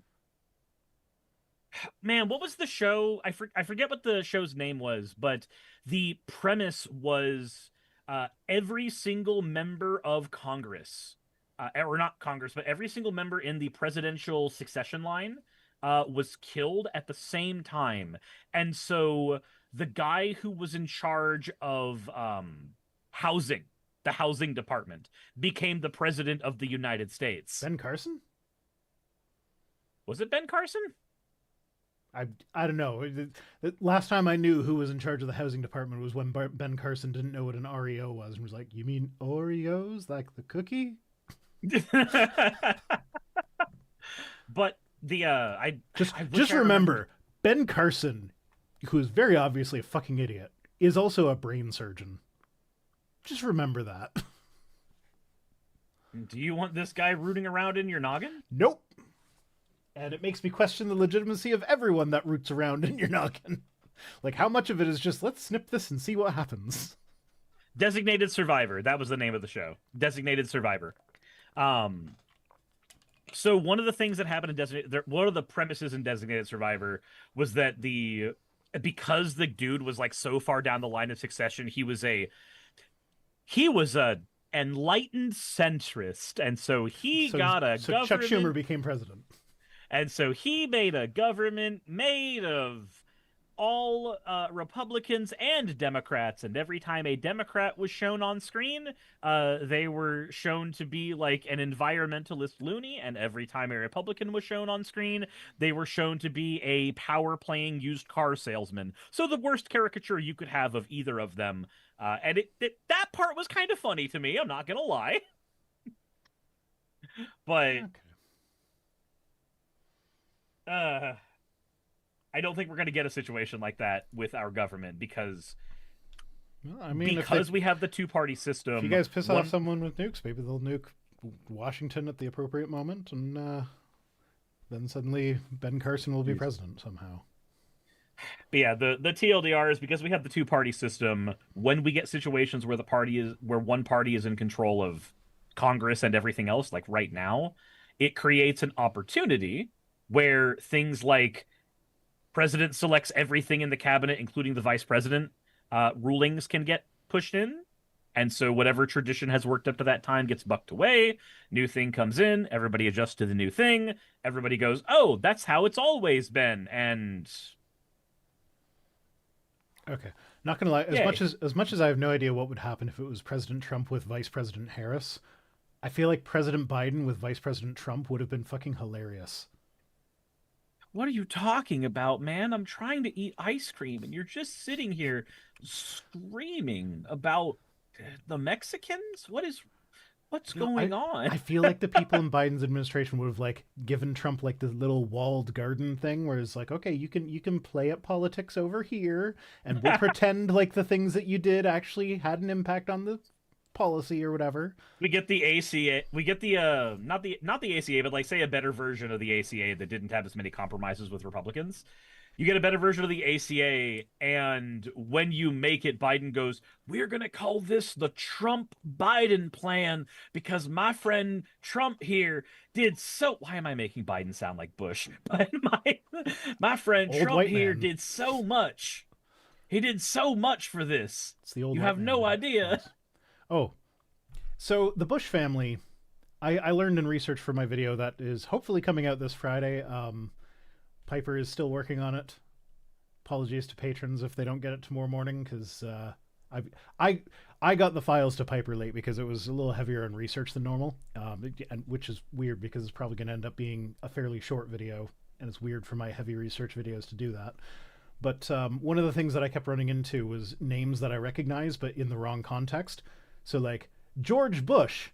Man, what was the show? I forget what the show's name was, but the premise was every single member of Congress, or not Congress, but every single member in the presidential succession line was killed at the same time. And so the guy who was in charge of housing, the housing department, became the president of the United States. Ben Carson? Was it Ben Carson? I don't know. The last time I knew who was in charge of the housing department was when Ben Carson didn't know what an REO was and was like, "You mean Oreos, like the cookie?" But the just remember, Ben Carson, who is very obviously a fucking idiot, is also a brain surgeon. Just remember that. Do you want this guy rooting around in your noggin? Nope. And it makes me question the legitimacy of everyone that roots around in your noggin. Like, how much of it is just, let's snip this and see what happens? Designated Survivor. That was the name of the show. Designated Survivor. So one of the things that happened in one of the premises in Designated Survivor was that because the dude was like so far down the line of succession, he was a enlightened centrist, and so got a government. Chuck Schumer became president. And so he made a government made of all Republicans and Democrats. And every time a Democrat was shown on screen, they were shown to be like an environmentalist loony. And every time a Republican was shown on screen, they were shown to be a power-playing used car salesman. So the worst caricature you could have of either of them. And that part was kind of funny to me. I'm not going to lie. But... Okay. I don't think we're going to get a situation like that with our government because we have the two-party system. If you guys piss off someone with nukes, maybe they'll nuke Washington at the appropriate moment, and then suddenly Ben Carson will be president somehow. But yeah, the TLDR is because we have the two-party system. When we get situations where one party is in control of Congress and everything else, like right now, it creates an opportunity where things like president selects everything in the cabinet, including the vice president, rulings can get pushed in. And so whatever tradition has worked up to that time gets bucked away. New thing comes in. Everybody adjusts to the new thing. Everybody goes, oh, that's how it's always been. And okay, not gonna lie. Yay. As much as I have no idea what would happen if it was President Trump with Vice President Harris, I feel like President Biden with Vice President Trump would have been fucking hilarious. What are you talking about, man? I'm trying to eat ice cream, and you're just sitting here screaming about the Mexicans? What's going on? I feel like the people in Biden's administration would have like given Trump like the little walled garden thing where it's like, okay, you can play at politics over here and we'll pretend like the things that you did actually had an impact on the policy or whatever. We get the ACA. We get the not the ACA, but like say a better version of the ACA that didn't have as many compromises with Republicans. You get a better version of the ACA, and when you make it, Biden goes, we're going to call this the Trump-Biden plan because my friend Trump here did so... Why am I making Biden sound like Bush? But my friend Old Trump here man. did so much. He did so much for this. It's the old You white have man. no idea. Oh, so the Bush family, I learned in research for my video that is hopefully coming out this Friday. Piper is still working on it. Apologies to patrons if they don't get it tomorrow morning, because I got the files to Piper late because it was a little heavier on research than normal, and which is weird because it's probably going to end up being a fairly short video, and it's weird for my heavy research videos to do that. But one of the things that I kept running into was names that I recognize but in the wrong context. So like George Bush,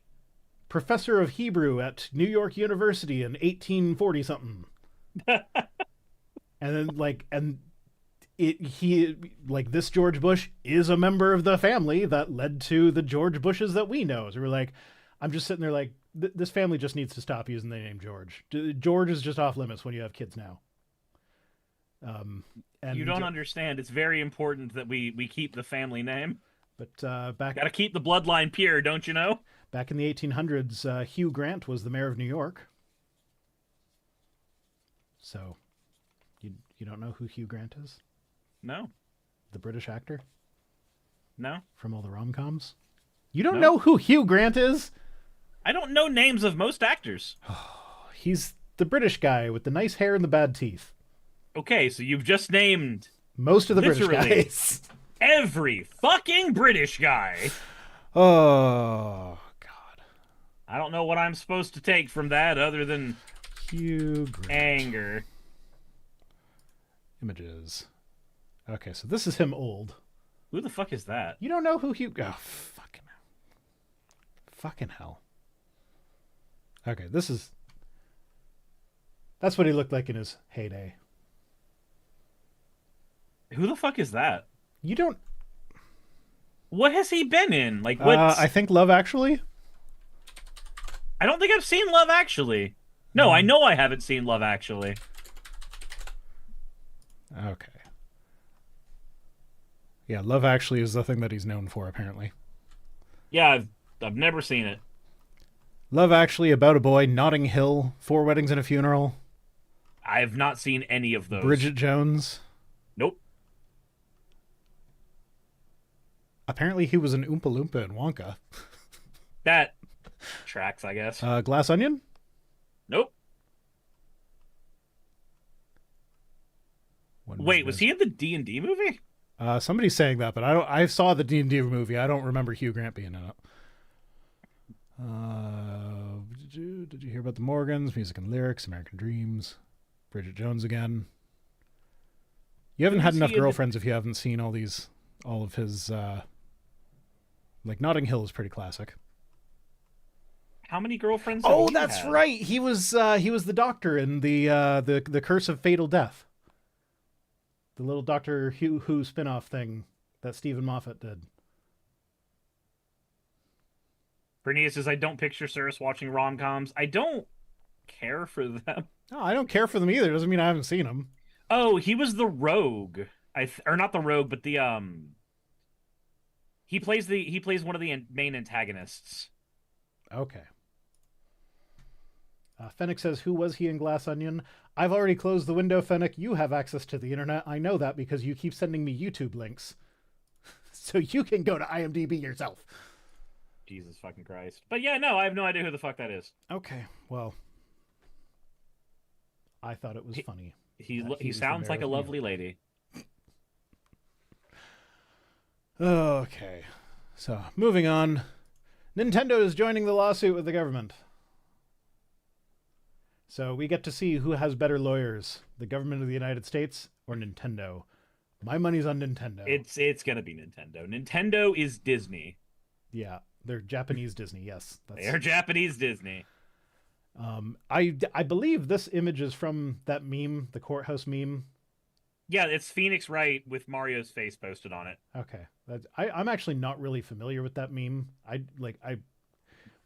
professor of Hebrew at New York University in 1840 something. And then this George Bush is a member of the family that led to the George Bushes that we know. So we're like, I'm just sitting there like, this family just needs to stop using the name George. George is just off limits when you have kids now. And you don't understand. It's very important that we keep the family name. But gotta keep the bloodline pure, don't you know? Back in the 1800s, Hugh Grant was the mayor of New York. So, you don't know who Hugh Grant is? No. The British actor? No. From all the rom-coms? You don't know who Hugh Grant is? I don't know names of most actors. He's the British guy with the nice hair and the bad teeth. Okay, so you've just named... most of the British guys. Every fucking British guy. Oh, God. I don't know what I'm supposed to take from that other than... Hugh Grant. Anger. Images. Okay, so this is him old. Who the fuck is that? You don't know who Hugh... Oh, fucking hell. Fucking hell. Okay, this is... that's what he looked like in his heyday. Who the fuck is that? You don't... what has he been in? Like, what? I think Love Actually. I don't think I've seen Love Actually. No, I know I haven't seen Love Actually. Okay. Yeah, Love Actually is the thing that he's known for, apparently. Yeah, I've never seen it. Love Actually, About a Boy, Notting Hill, 4 Weddings and a Funeral. I have not seen any of those. Bridget Jones. Nope. Apparently he was an Oompa Loompa in Wonka. That tracks, I guess. Glass Onion? Nope. Wait, was he in the D&D movie? Somebody's saying that, but I saw the D&D movie. I don't remember Hugh Grant being in it. Did you hear about the Morgans? Music and Lyrics, American Dreams, Bridget Jones again. You haven't had enough girlfriends if you haven't seen all of his. Like Notting Hill is pretty classic. How many girlfriends? Oh, that's right. He was the doctor in the Curse of Fatal Death. The little Doctor Who spin-off thing that Stephen Moffat did. Bernice says, I don't picture Cyrus watching rom-coms. I don't care for them. No, I don't care for them either. Doesn't mean I haven't seen them. Oh, he was the rogue. Or not the rogue, but the he plays one of the main antagonists. Okay. Fennec says, who was he in Glass Onion? I've already closed the window, Fennec. You have access to the internet. I know that because you keep sending me YouTube links. So you can go to IMDb yourself. Jesus fucking Christ. But yeah, no, I have no idea who the fuck that is. Okay, well, I thought it was funny. He sounds like a lovely lady. Okay, so moving on. Nintendo is joining the lawsuit with the government. So we get to see who has better lawyers, the government of the United States or Nintendo. My money's on Nintendo. It's gonna be Nintendo. Nintendo is Disney. Yeah, they're Japanese Disney. Yes, they're Japanese Disney. I believe this image is from that meme, the courthouse meme. Yeah, it's Phoenix Wright with Mario's face posted on it. Okay, I'm actually not really familiar with that meme.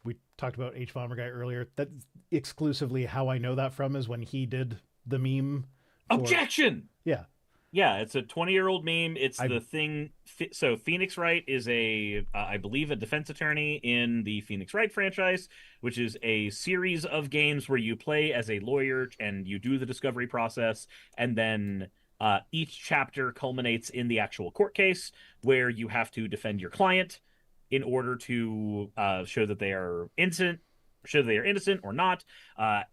We talked about H Bomber Guy earlier. That's exclusively how I know that from is when he did the meme. Objection! Yeah. Yeah, it's a 20-year-old meme. It's the thing. So Phoenix Wright is I believe, a defense attorney in the Phoenix Wright franchise, which is a series of games where you play as a lawyer and you do the discovery process, and then each chapter culminates in the actual court case where you have to defend your client in order to show that they are innocent or not.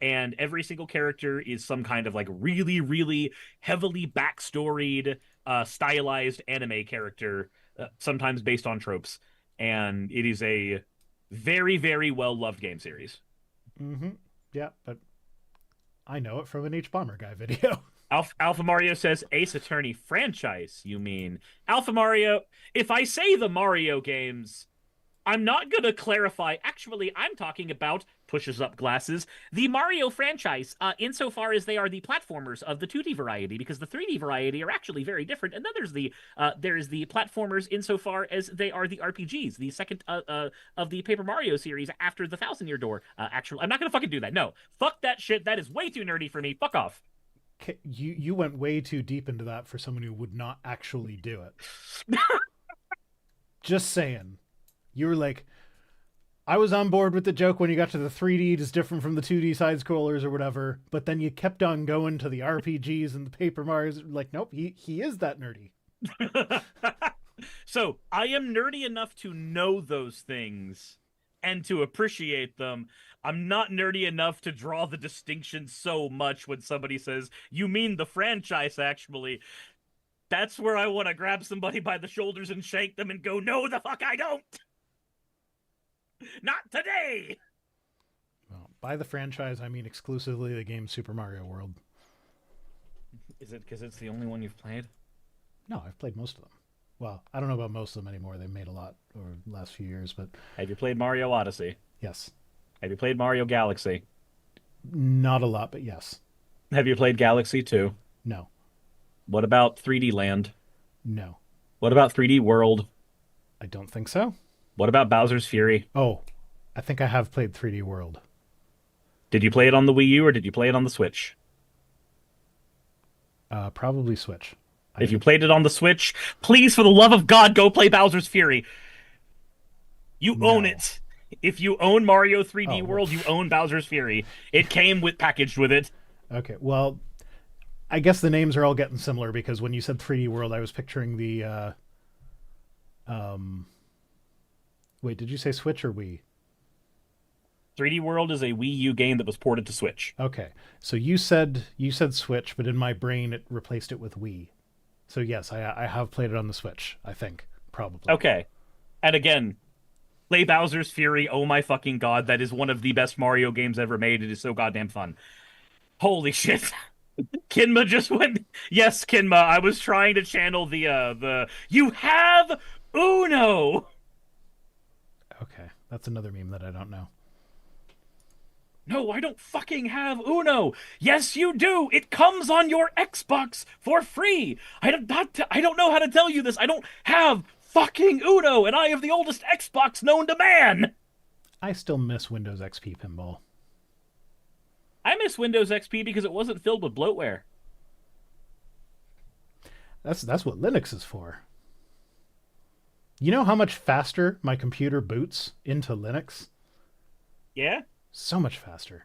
And every single character is some kind of like really, really heavily backstoried, stylized anime character, sometimes based on tropes. And it is a very, very well-loved game series. Mm-hmm. Yeah, but I know it from an H Bomber Guy video. Alpha Mario says Ace Attorney franchise, you mean. Alpha Mario, if I say the Mario games, I'm not going to clarify. Actually, I'm talking about, pushes up glasses, the Mario franchise, insofar as they are the platformers of the 2D variety, because the 3D variety are actually very different. And then there's the platformers insofar as they are the RPGs, the second of the Paper Mario series after the Thousand Year Door. Actually, I'm not going to fucking do that. No, fuck that shit. That is way too nerdy for me. Fuck off. You went way too deep into that for someone who would not actually do it. Just saying. You were like, I was on board with the joke when you got to the 3D is different from the 2D side scrollers or whatever, but then you kept on going to the RPGs and the Paper Marios. Like, nope, he is that nerdy. So I am nerdy enough to know those things and to appreciate them. I'm not nerdy enough to draw the distinction so much when somebody says, you mean the franchise, actually. That's where I want to grab somebody by the shoulders and shake them and go, no, the fuck I don't. Not today. Well, by the franchise, I mean exclusively the game Super Mario World. Is it because it's the only one you've played? No, I've played most of them. Well, I don't know about most of them anymore. They've made a lot over the last few years, but... Have you played Mario Odyssey? Yes. Have you played Mario Galaxy? Not a lot, but yes. Have you played Galaxy 2? No. What about 3D Land? No. What about 3D World? I don't think so. What about Bowser's Fury? Oh, I think I have played 3D World. Did you play it on the Wii U or did you play it on the Switch? Probably Switch. If you played it on the Switch, please, for the love of God, go play Bowser's Fury. You own it. If you own Mario 3D World, you own Bowser's Fury. It came packaged with it. Okay, well, I guess the names are all getting similar because when you said 3D World, I was picturing the... Wait, did you say Switch or Wii? 3D World is a Wii U game that was ported to Switch. Okay, so you said Switch, but in my brain it replaced it with Wii. So yes, I have played it on the Switch, I think. Probably. Okay. And again, play Bowser's Fury. Oh my fucking God, that is one of the best Mario games ever made. It is so goddamn fun. Holy shit. Kinma just went... Yes, Kinma, I was trying to channel the... You have Uno! Okay, that's another meme that I don't know. No, I don't fucking have Uno. Yes, you do. It comes on your Xbox for free. I don't know how to tell you this. I don't have fucking Uno, and I have the oldest Xbox known to man. I still miss Windows XP Pinball. I miss Windows XP because it wasn't filled with bloatware. That's what Linux is for. You know how much faster my computer boots into Linux? Yeah? So much faster.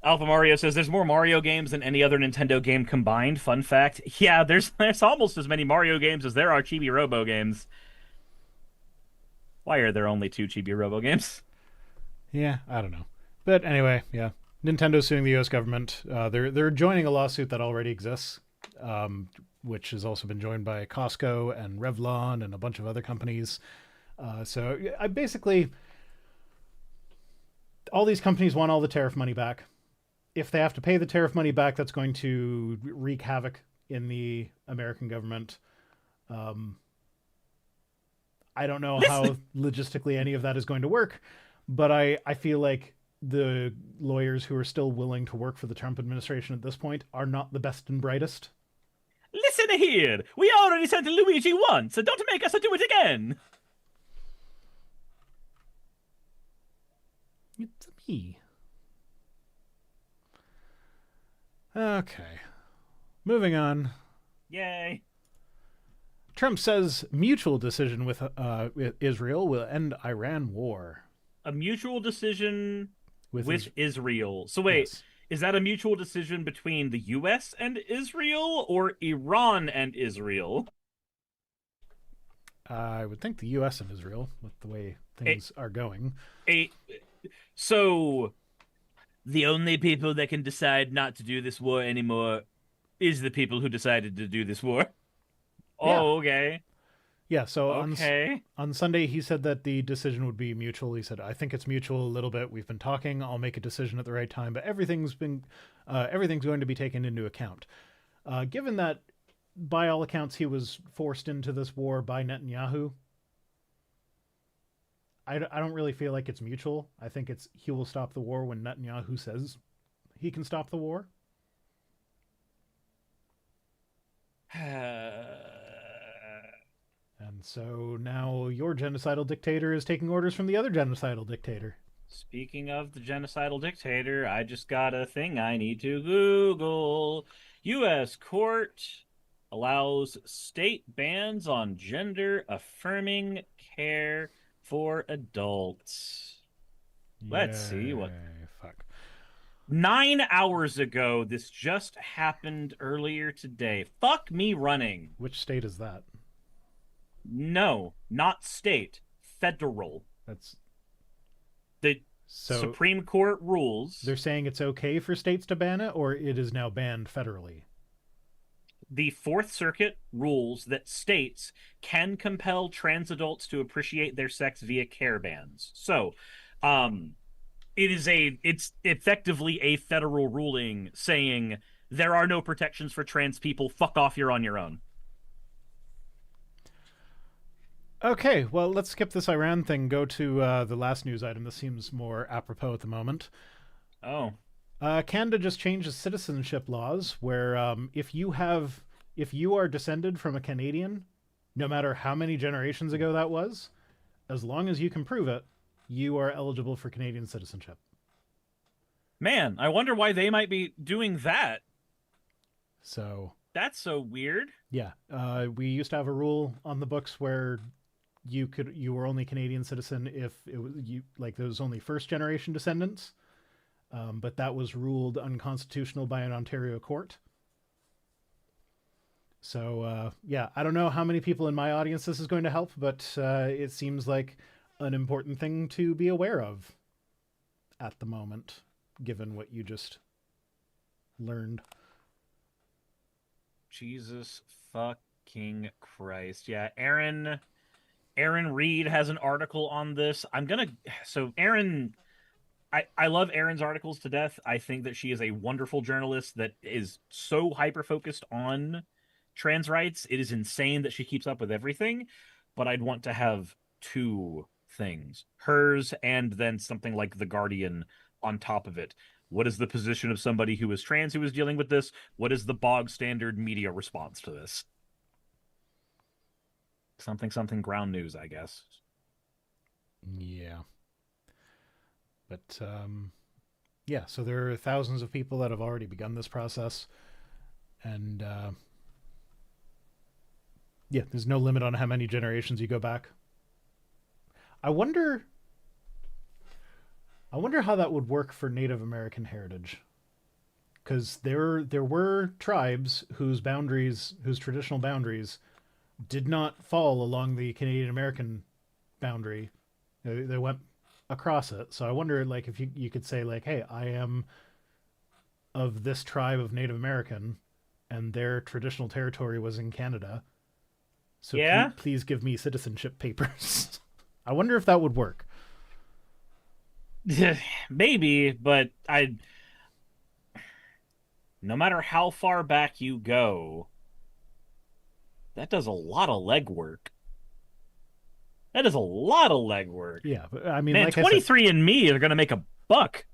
Alpha Mario says there's more Mario games than any other Nintendo game combined. Fun fact. Yeah, there's almost as many Mario games as there are Chibi Robo games. Why are there only 2 Chibi Robo games? Yeah, I don't know. But anyway, yeah. Nintendo's suing the U.S. government. They're joining a lawsuit that already exists, which has also been joined by Costco and Revlon and a bunch of other companies. So I basically, all these companies want all the tariff money back. If they have to pay the tariff money back, that's going to wreak havoc in the American government. I don't know how logistically any of that is going to work, but I feel like the lawyers who are still willing to work for the Trump administration at this point are not the best and brightest. Listen here. We already sent Luigi once, so don't make us do it again. It's me. Okay. Moving on. Yay. Trump says mutual decision with Israel will end Iran war. A mutual decision with Israel. So wait, Yes. is that a mutual decision between the US and Israel or Iran and Israel? I would think the U.S. and Israel, with the way things are going. So the only people that can decide not to do this war anymore is the people who decided to do this war. Yeah. Oh, okay. Yeah, so Okay. on Sunday he said that the decision would be mutual. He said, I think it's mutual a little bit. We've been talking. I'll make a decision at the right time, but everything's going to be taken into account. Given that, by all accounts, he was forced into this war by Netanyahu, I don't really feel like it's mutual. I think it's he will stop the war when Netanyahu says he can stop the war. And so now your genocidal dictator is taking orders from the other genocidal dictator. Speaking of the genocidal dictator, I just got a thing I need to Google. U.S. court allows state bans on gender-affirming care for adults. Let's see what... Fuck. 9 hours ago, this just happened earlier today. Fuck me running. Which state is that? No, not state. Federal. That's The so Supreme Court rules. they're saying it's okay for states to ban it, or it is now banned federally. The Fourth Circuit rules that states can compel trans adults to appreciate their sex via care bans. So, it's effectively a federal ruling saying there are no protections for trans people. Fuck off, you're on your own. Okay, well, let's skip this Iran thing. Go to the last news item. This seems more apropos at the moment. Oh. Canada just changed its citizenship laws, where if you are descended from a Canadian, no matter how many generations ago that was, as long as you can prove it, you are eligible for Canadian citizenship. Man, I wonder why they might be doing that. So That's so weird. yeah, we used to have a rule on the books where you were only Canadian citizen if it was there was only first generation descendants, but that was ruled unconstitutional by an Ontario court. So yeah, I don't know how many people in my audience this is going to help, but it seems like an important thing to be aware of at the moment, given what you just learned. Jesus fucking Christ. Yeah, Aaron Reed has an article on this. So Aaron, I love Aaron's articles to death. I think that she is a wonderful journalist that is so hyper-focused on trans rights. It is insane that she keeps up with everything, but I'd want to have two things. Hers and then something like The Guardian on top of it. What is the position of somebody who is trans who is dealing with this? What is the bog standard media response to this? Something ground news, I guess. Yeah. But Yeah, so there are thousands of people that have already begun this process, and yeah, there's no limit on how many generations you go back. I wonder I wonder how that would work for Native American heritage. Because there were tribes whose traditional boundaries did not fall along the Canadian American boundary. They went across it. So I wonder, like, if you could say, like, hey, I am of this tribe of Native American, and their traditional territory was in Canada. So Yeah? please give me citizenship papers. I wonder if that would work. Maybe, but no matter how far back you go, that does a lot of legwork. That is a lot of legwork. Yeah, but I mean, Man, like I said, 23andMe are going to make a buck.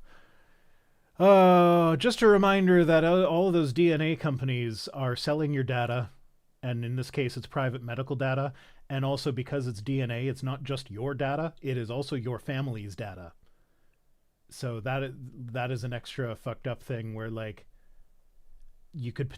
just a reminder that all of those DNA companies are selling your data, and in this case, it's private medical data. And also, because it's DNA, it's not just your data; it is also your family's data. So that is an extra fucked up thing where, like, you could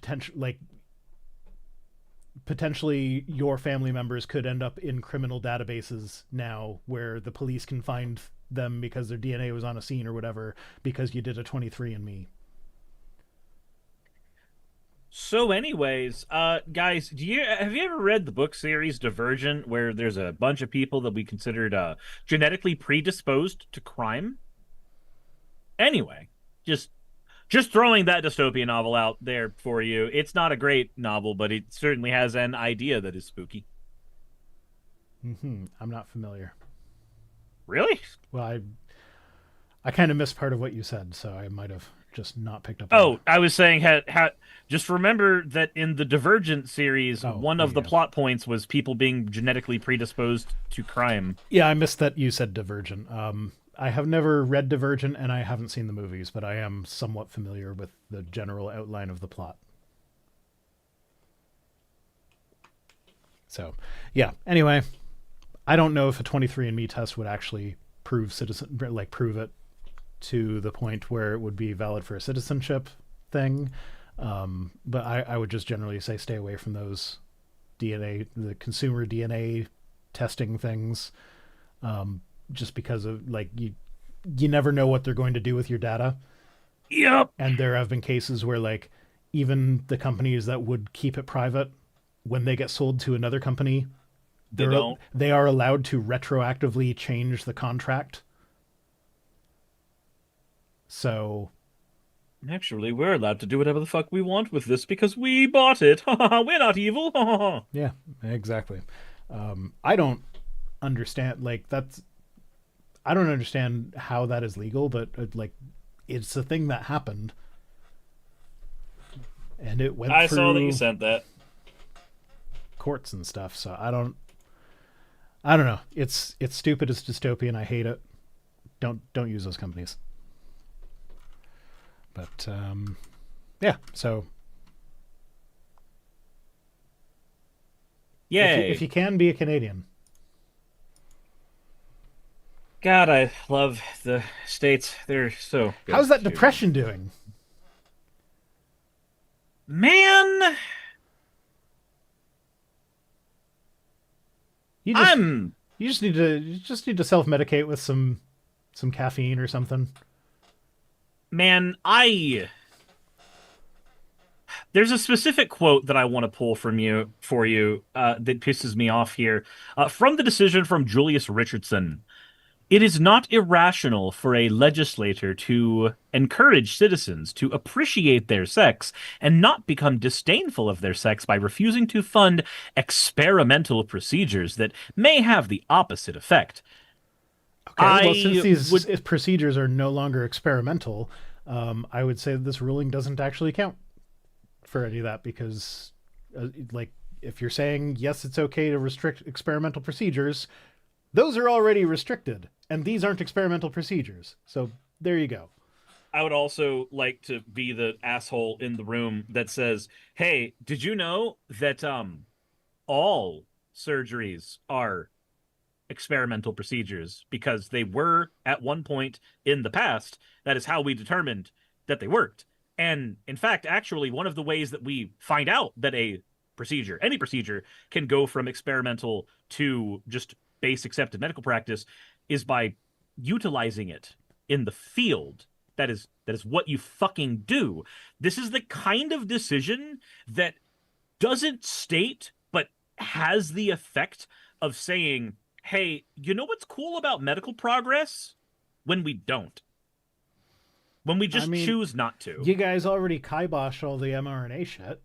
potentially your family members could end up in criminal databases now, where the police can find them because their DNA was on a scene or whatever, because you did a 23andMe. So, anyways, guys, have you ever read the book series Divergent, where there's a bunch of people that we considered genetically predisposed to crime? Anyway, just throwing that dystopian novel out there for you. It's not a great novel, but it certainly has an idea that is spooky. I'm not familiar. Really? Well, I kind of missed part of what you said, so I might have just not picked up. Oh, I was saying, just remember that in the Divergent series, one of the plot points was people being genetically predisposed to crime. Yeah, I missed that you said Divergent. I have never read Divergent, and I haven't seen the movies, but I am somewhat familiar with the general outline of the plot. So, yeah. Anyway, I don't know if a 23andMe test would actually prove it to the point where it would be valid for a citizenship thing. But I would just generally say stay away from those the consumer DNA testing things. Just because of, like, you never know what they're going to do with your data. Yep. And there have been cases where, like, even the companies that would keep it private, when they get sold to another company, they are allowed to retroactively change the contract. So actually, we're allowed to do whatever the fuck we want with this because we bought it. We're not evil. Yeah, exactly. I don't understand, like, I don't understand how that is legal, but like, it's a thing that happened, and it went. I saw that you sent that. Courts and stuff. So I don't know. It's stupid. It's dystopian. I hate it. Don't use those companies. But yeah. So yay! If you can be a Canadian. God, I love the States. They're so good. How's that depression doing? Man, you just need to self-medicate with some caffeine or something. Man, there's a specific quote that I want to pull for you that pisses me off here. From the decision from Julius Richardson. It is not irrational for a legislator to encourage citizens to appreciate their sex and not become disdainful of their sex by refusing to fund experimental procedures that may have the opposite effect. Okay, well, since these procedures are no longer experimental, I would say that this ruling doesn't actually count for any of that, because, like, if you're saying, yes, it's okay to restrict experimental procedures, those are already restricted, and these aren't experimental procedures. So there you go. I would also like to be the asshole in the room that says, hey, did you know that all surgeries are experimental procedures because they were at one point in the past. That is how we determined that they worked. And in fact, actually, one of the ways that we find out that a procedure, any procedure, can go from experimental to just base accepted medical practice is by utilizing it in the field. That is what you fucking do. This is the kind of decision that doesn't state but has the effect of saying, hey, you know what's cool about medical progress? When we don't. When we just choose not to. You guys already kiboshed all the mRNA shit.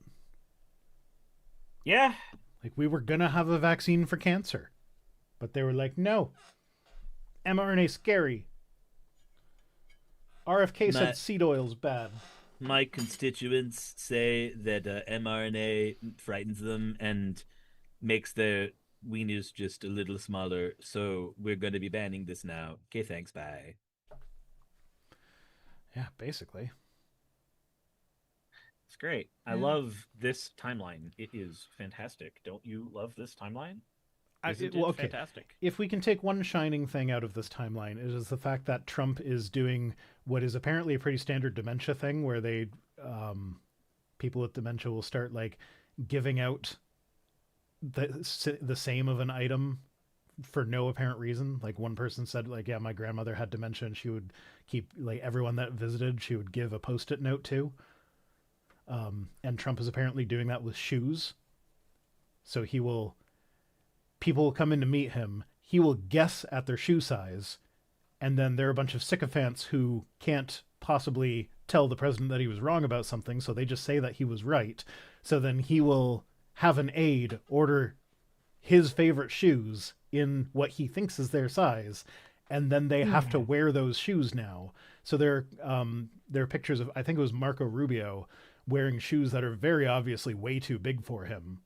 Yeah. Like, we were gonna have a vaccine for cancer. But they were like, no. mRNA scary. RFK said seed oil's bad. My constituents say that mRNA frightens them and makes their wieners just a little smaller, so we're going to be banning this now. Okay, thanks, bye. Yeah, basically. It's great. I love this timeline. It is fantastic. Don't you love this timeline? Fantastic. If we can take one shining thing out of this timeline, it is the fact that Trump is doing what is apparently a pretty standard dementia thing, where they, people with dementia will start like giving out the same of an item for no apparent reason. Like, one person said, like, yeah, my grandmother had dementia, and she would keep, like, everyone that visited, she would give a Post-it note to. And Trump is apparently doing that with shoes. So people will come in to meet him, he will guess at their shoe size, and then there are a bunch of sycophants who can't possibly tell the president that he was wrong about something, so they just say that he was right. So then he will have an aide order his favorite shoes in what he thinks is their size, and then they have to wear those shoes now. So there are pictures of, I think it was Marco Rubio, wearing shoes that are very obviously way too big for him,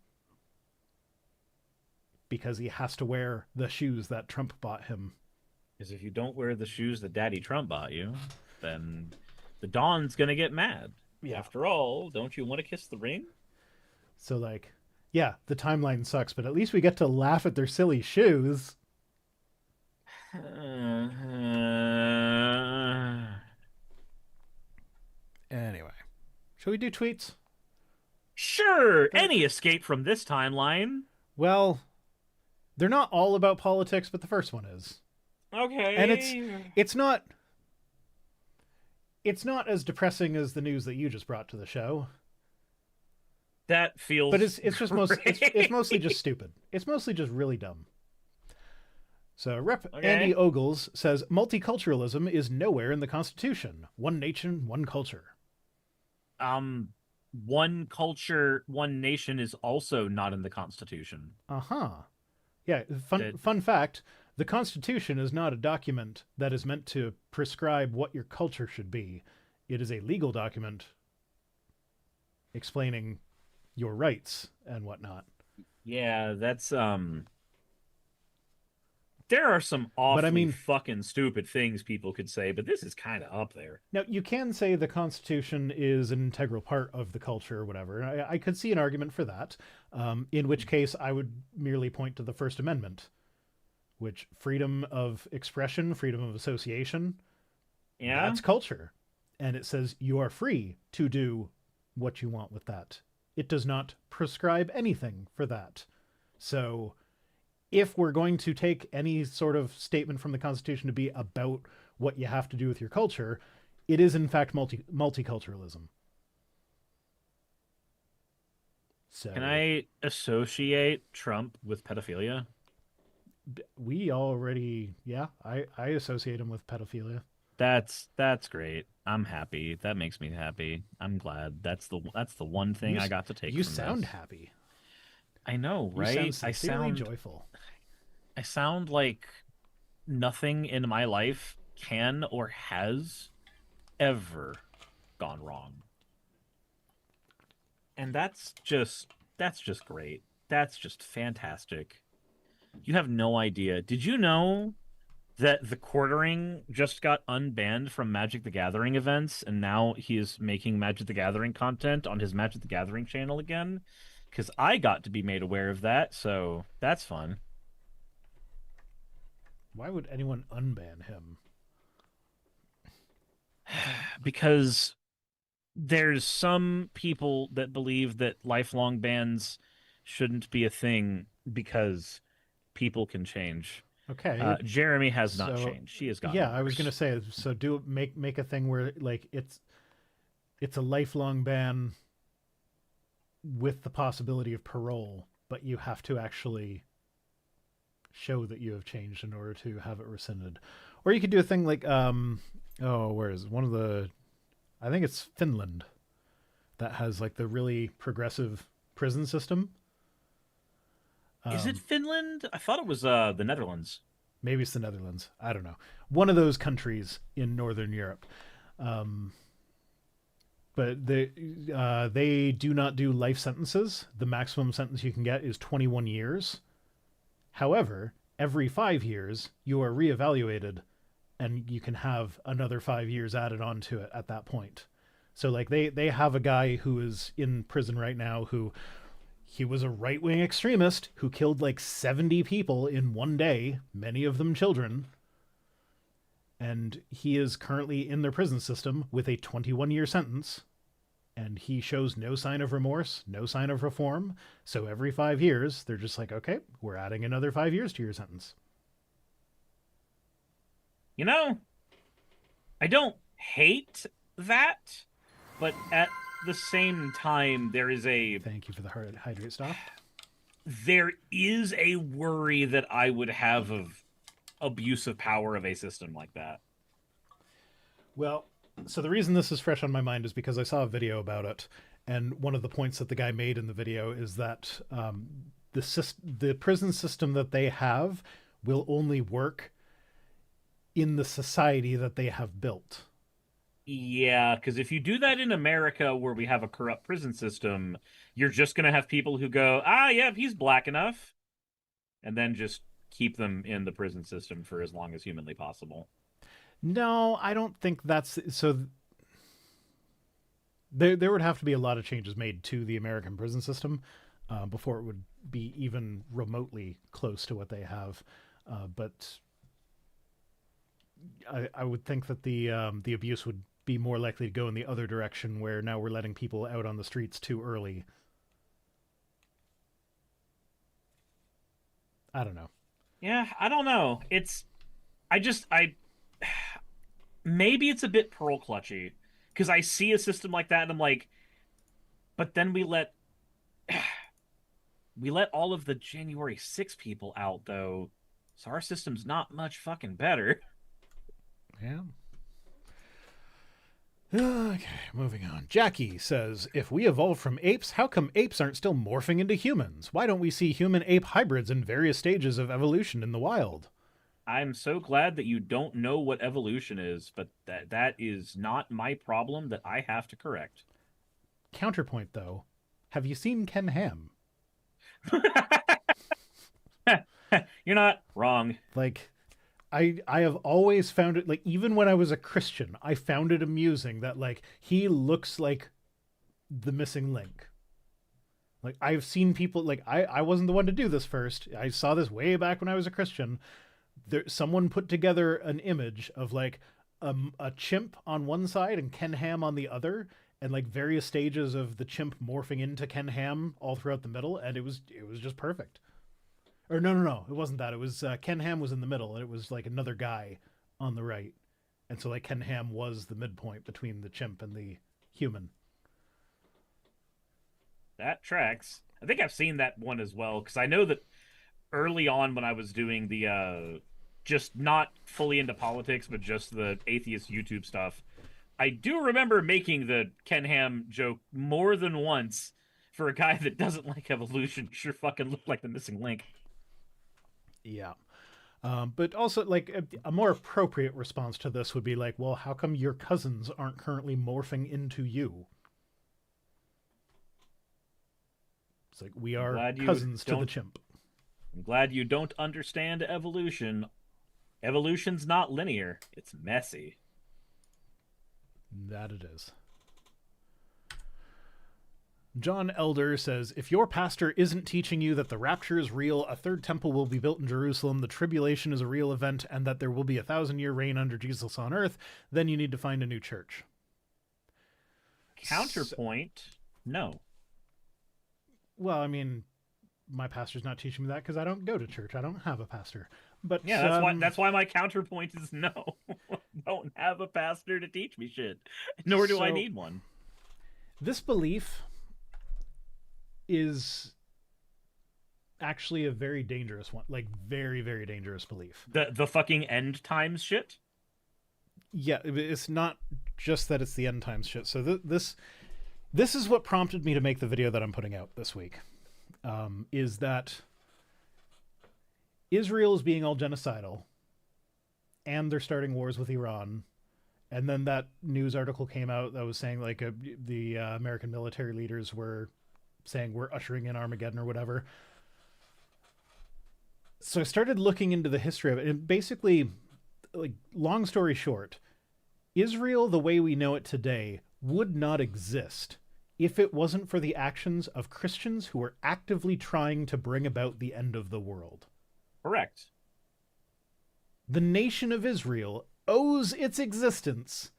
because he has to wear the shoes that Trump bought him. Because if you don't wear the shoes that Daddy Trump bought you, then the Don's gonna get mad. Yeah. After all, don't you want to kiss the ring? So, like, yeah, the timeline sucks, but at least we get to laugh at their silly shoes. Anyway, shall we do tweets? Sure. Any escape from this timeline? Well, they're not all about politics, but the first one is. Okay. And it's not as depressing as the news that you just brought to the show. That feels. But it's just it's mostly just stupid. It's mostly just really dumb. So Rep. Andy Ogles says multiculturalism is nowhere in the Constitution. One nation, one culture. One culture, one nation is also not in the Constitution. Yeah. Fun fact: the Constitution is not a document that is meant to prescribe what your culture should be. It is a legal document explaining your rights and whatnot. Yeah, that's there are some awfully fucking stupid things people could say, but this is kind of up there. Now, you can say the Constitution is an integral part of the culture or whatever. I could see an argument for that, in which case I would merely point to the First Amendment, which freedom of expression, freedom of association, that's culture. And it says you are free to do what you want with that. It does not prescribe anything for that. So if we're going to take any sort of statement from the Constitution to be about what you have to do with your culture, it is in fact multiculturalism. So, can I associate Trump with pedophilia? We already, I associate him with pedophilia. That's great. I'm happy. That makes me happy. I'm glad. That's the one thing I got to take. You from sound this. Happy. I know, right? I sound joyful. I sound like nothing in my life can or has ever gone wrong. And that's just great. That's just fantastic. You have no idea. Did you know that the quartering just got unbanned from Magic the Gathering events, and now he is making Magic the Gathering content on his Magic the Gathering channel again? Because I got to be made aware of that, so that's fun. Why would anyone unban him? Because there's some people that believe that lifelong bans shouldn't be a thing because people can change. Okay, Jeremy has not so changed. She has gotten yeah, I was gonna worse. say, so do make a thing where like it's a lifelong ban with the possibility of parole, but you have to actually show that you have changed in order to have it rescinded. Or you could do a thing like oh, where is it? One of the, I think it's Finland, that has like the really progressive prison system. Is it Um, Finland? I thought it was the Netherlands. Maybe it's the Netherlands. I don't know. One of those countries in Northern Europe. Um, but they do not do life sentences. The maximum sentence you can get is 21 years. However, every 5 years you are reevaluated, and you can have another 5 years added onto it at that point. So like they have a guy who is in prison right now who, he was a right-wing extremist who killed like 70 people in one day, many of them children, and he is currently in their prison system with a 21-year sentence, and he shows no sign of remorse, no sign of reform. So every 5 years they're just like, okay, we're adding another 5 years to your sentence. You know, I don't hate that, but at the same time, Thank you for the hydrate stuff. there is a worry that I would have of abuse of power of a system like that. Well, so the reason this is fresh on my mind is because I saw a video about it, and one of the points that the guy made in the video is that the prison system that they have will only work in the society that they have built. Yeah, because if you do that in America where we have a corrupt prison system, you're just going to have people who go, ah, yeah, he's black enough, and then just keep them in the prison system for as long as humanly possible. No, I don't think that's so. There would have to be a lot of changes made to the American prison system before it would be even remotely close to what they have. But I would think that the abuse would be more likely to go in the other direction, where now we're letting people out on the streets too early. I don't know. Yeah, I don't know. I maybe it's a bit pearl clutchy because I see a system like that and I'm like, but then we let all of the January 6 people out though, so our system's not much fucking better. Yeah. Okay, moving on. Jackie says, if we evolved from apes, how come apes aren't still morphing into humans? Why don't we see human-ape hybrids in various stages of evolution in the wild? I'm so glad that you don't know what evolution is, but that is not my problem that I have to correct. Counterpoint, though, have you seen Ken Ham? You're not wrong. Like, I have always found it, like, even when I was a Christian, I found it amusing that, like, he looks like the missing link. Like, I've seen people, like, I wasn't the one to do this first. I saw this way back when I was a Christian. Someone put together an image of, like, a chimp on one side and Ken Ham on the other, and, like, various stages of the chimp morphing into Ken Ham all throughout the middle, and it was just perfect. Or no, it wasn't that. It was Ken Ham was in the middle, and it was like another guy on the right, and so like Ken Ham was the midpoint between the chimp and the human. That tracks. I think I've seen that one as well because I know that early on when I was doing the just not fully into politics but just the atheist YouTube stuff, I do remember making the Ken Ham joke more than once for a guy that doesn't like evolution. Sure fucking looked like the missing link. Yeah. But also, like, a more appropriate response to this would be like, well, how come your cousins aren't currently morphing into you? It's like, we are cousins to the chimp. I'm glad you don't understand evolution. Evolution's not linear. It's messy. That it is. John Elder says, if your pastor isn't teaching you that the rapture is real, a third temple will be built in Jerusalem, the tribulation is a real event, and that there will be 1,000-year reign under Jesus on earth, then you need to find a new church. Counterpoint, no. Well, I mean, my pastor's not teaching me that because I don't go to church. I don't have a pastor. But yeah, that's why my counterpoint is no. Don't have a pastor to teach me shit. Nor do I need one. This belief is actually a very dangerous one. Like, very, very dangerous belief. The fucking end times shit? Yeah, it's not just that it's the end times shit. So this is what prompted me to make the video that I'm putting out this week. Is that Israel is being all genocidal, and they're starting wars with Iran, and then that news article came out that was saying like the American military leaders were saying we're ushering in Armageddon or whatever. So I started looking into the history of it, and basically, like, long story short, Israel the way we know it today would not exist if it wasn't for the actions of Christians who were actively trying to bring about the end of the world. Correct. The nation of Israel owes its existence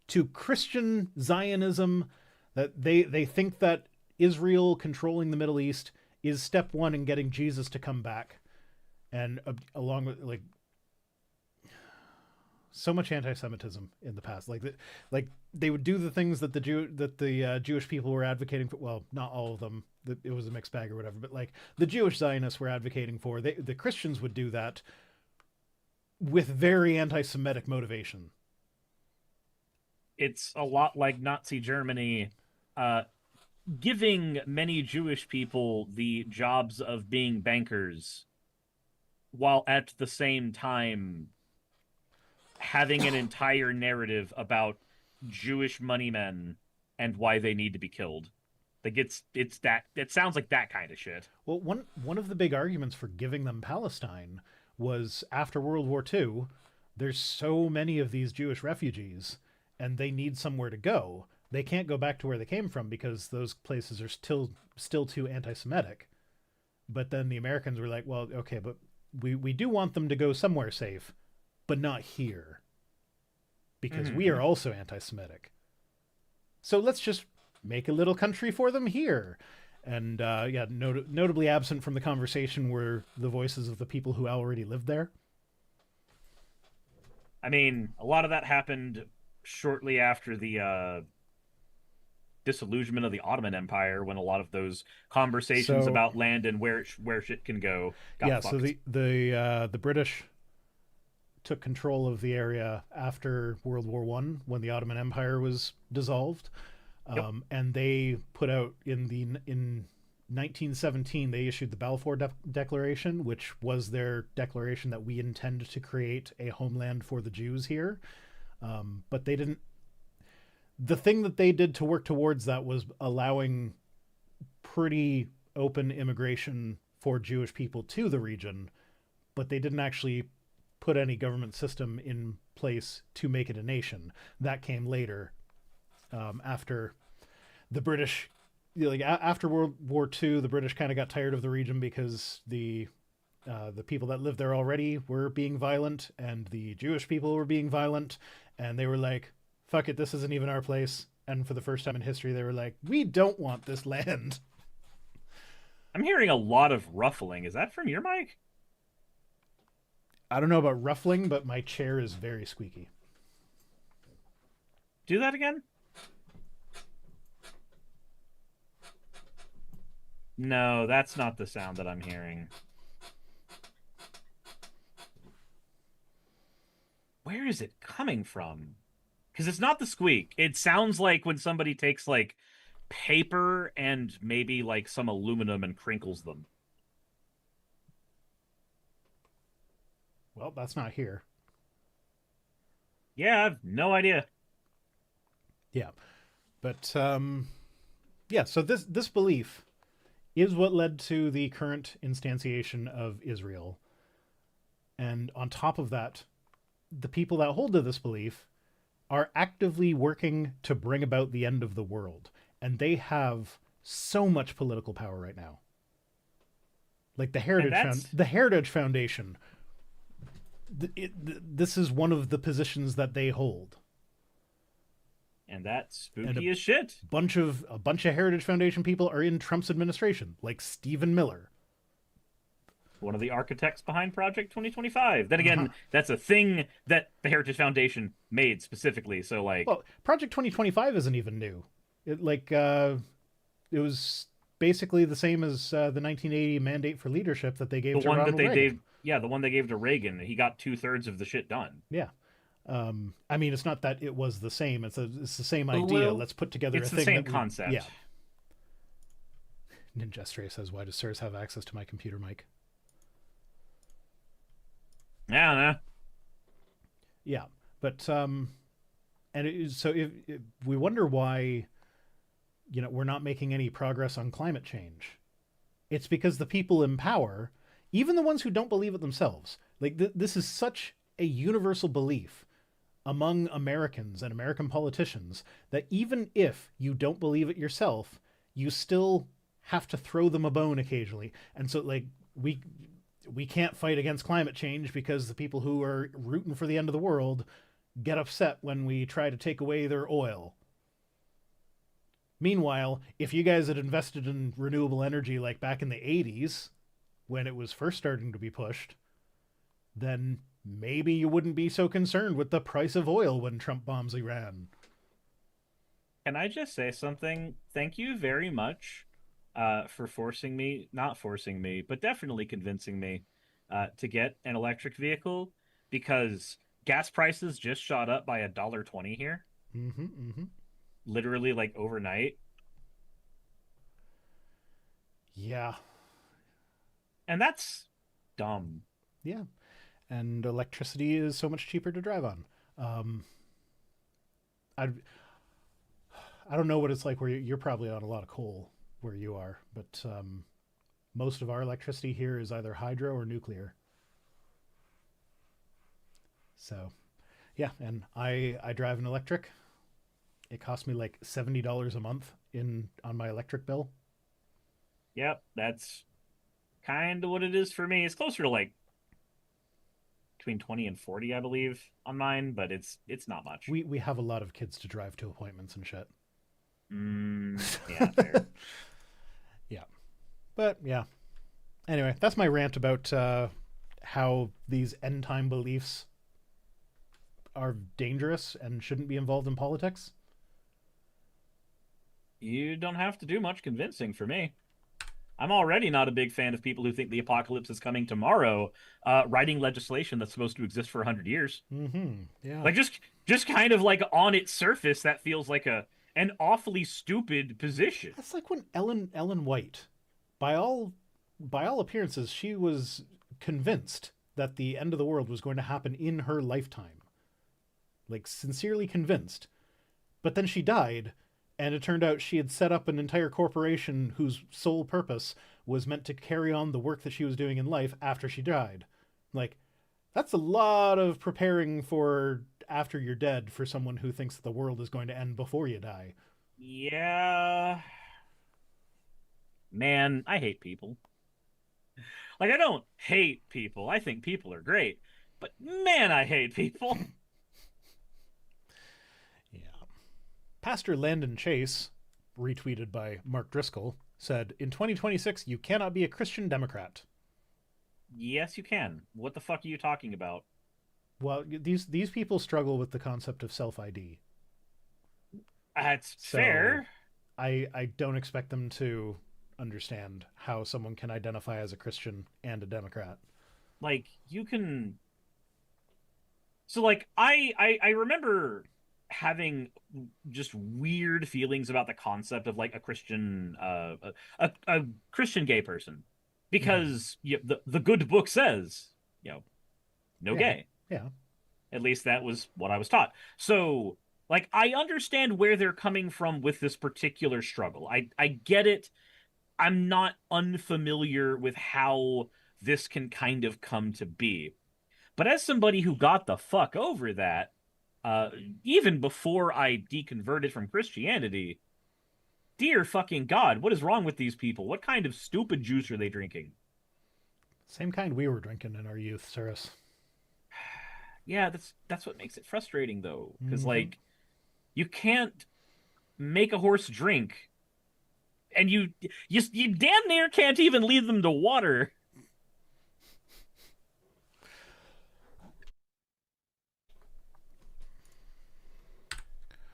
to Christian Zionism, that they think that Israel controlling the Middle East is step one in getting Jesus to come back. And along with, like, so much anti-Semitism in the past, like they would do the things that the Jewish people were advocating for. Well, not all of them. It was a mixed bag or whatever. But like the Jewish Zionists were advocating for, the Christians would do that with very anti-Semitic motivation. It's a lot like Nazi Germany, giving many Jewish people the jobs of being bankers, while at the same time having an entire narrative about Jewish money men and why they need to be killed. Like it's that, it sounds like that kind of shit. Well, one of the big arguments for giving them Palestine was after World War II, there's so many of these Jewish refugees and they need somewhere to go. They can't go back to where they came from because those places are still too anti-Semitic. But then the Americans were like, well, okay, but we do want them to go somewhere safe, but not here, because we are also anti-Semitic. So let's just make a little country for them here. And notably absent from the conversation were the voices of the people who already lived there. I mean, a lot of that happened shortly after the disillusionment of the Ottoman Empire, when a lot of those conversations about land and where shit can go got fucked. So the British took control of the area after World War I, when the Ottoman Empire was dissolved. And they put out in 1917, they issued the Balfour Declaration, which was their declaration that we intend to create a homeland for the Jews here. But they didn't. The thing that they did to work towards that was allowing pretty open immigration for Jewish people to the region, but they didn't actually put any government system in place to make it a nation. That came later, after the British, after World War II, the British kind of got tired of the region because the people that lived there already were being violent, and the Jewish people were being violent, and they were like, fuck it, this isn't even our place. And for the first time in history, they were like, we don't want this land. I'm hearing a lot of ruffling. Is that from your mic? I don't know about ruffling, but my chair is very squeaky. Do that again? No, that's not the sound that I'm hearing. Where is it coming from? Because it's not the squeak. It sounds like when somebody takes, like, paper and maybe, like, some aluminum and crinkles them. Well, that's not here. Yeah, I have no idea. Yeah. But, so this belief is what led to the current instantiation of Israel. And on top of that, the people that hold to this belief are actively working to bring about the end of the world. And they have so much political power right now. Like the And Heritage Foundation. This is one of the positions that they hold. that's spooky as shit. A bunch of Heritage Foundation people are in Trump's administration, like Stephen Miller. One of the architects behind Project 2025. Then again, that's a thing that the Heritage Foundation made specifically. So, like, well, Project 2025 isn't even new. It was basically the same as the 1980 mandate for leadership that they gave to Ronald Reagan. The one they gave to Reagan. He got 2/3 of the shit done. Yeah. I mean, it's not that it was the same. It's the same idea. Let's put together it's a the thing. Same concept. Yeah. Ninja Stray says, "Why does Sirs have access to my computer mic?" Yeah, no. Yeah, but so if we wonder why, we're not making any progress on climate change, it's because the people in power, even the ones who don't believe it themselves, like this is such a universal belief among Americans and American politicians that even if you don't believe it yourself, you still have to throw them a bone occasionally. And so, like, we can't fight against climate change because the people who are rooting for the end of the world get upset when we try to take away their oil. Meanwhile, if you guys had invested in renewable energy like back in the 80s, when it was first starting to be pushed, then maybe you wouldn't be so concerned with the price of oil when Trump bombs Iran. Can I just say something? Thank you very much for not forcing me, but definitely convincing me to get an electric vehicle, because gas prices just shot up by $1.20 here. Literally, like, overnight. Yeah. And that's dumb. Yeah. And electricity is so much cheaper to drive on. I don't know what it's like where you're probably on a lot of coal where you are, but most of our electricity here is either hydro or nuclear. So, yeah, and I drive an electric. It costs me like $70 a month on my electric bill. Yep, that's kind of what it is for me. It's closer to like between 20 and 40, I believe, on mine, but it's not much. We have a lot of kids to drive to appointments and shit. Yeah, fair. Yeah. But yeah. Anyway, that's my rant about how these end time beliefs are dangerous and shouldn't be involved in politics. You don't have to do much convincing for me. I'm already not a big fan of people who think the apocalypse is coming tomorrow, writing legislation that's supposed to exist for 100 years. Yeah. Like, just kind of like on its surface, that feels like an awfully stupid position. That's like when Ellen White, by all appearances, she was convinced that the end of the world was going to happen in her lifetime. Like, sincerely convinced. But then she died, and it turned out she had set up an entire corporation whose sole purpose was meant to carry on the work that she was doing in life after she died. Like, that's a lot of preparing for after you're dead for someone who thinks that the world is going to end before you die. Yeah. Man, I hate people. Like, I don't hate people. I think people are great. But man, I hate people. Yeah. Pastor Landon Chase, retweeted by Mark Driscoll, said, "In 2026, you cannot be a Christian Democrat." Yes, you can. What the fuck are you talking about? Well, these people struggle with the concept of self-ID. That's fair. I don't expect them to understand how someone can identify as a Christian and a Democrat. Like, you can... So, like, I remember having just weird feelings about the concept of, like, a Christian a Christian gay person, because the good book says, no gay. Yeah. At least that was what I was taught. So, like, I understand where they're coming from with this particular struggle. I get it. I'm not unfamiliar with how this can kind of come to be. But as somebody who got the fuck over that, even before I deconverted from Christianity, dear fucking God, what is wrong with these people? What kind of stupid juice are they drinking? Same kind we were drinking in our youth, Cirrus. Yeah, that's what makes it frustrating though, because Mm-hmm. like you can't make a horse drink, and you damn near can't even lead them to water.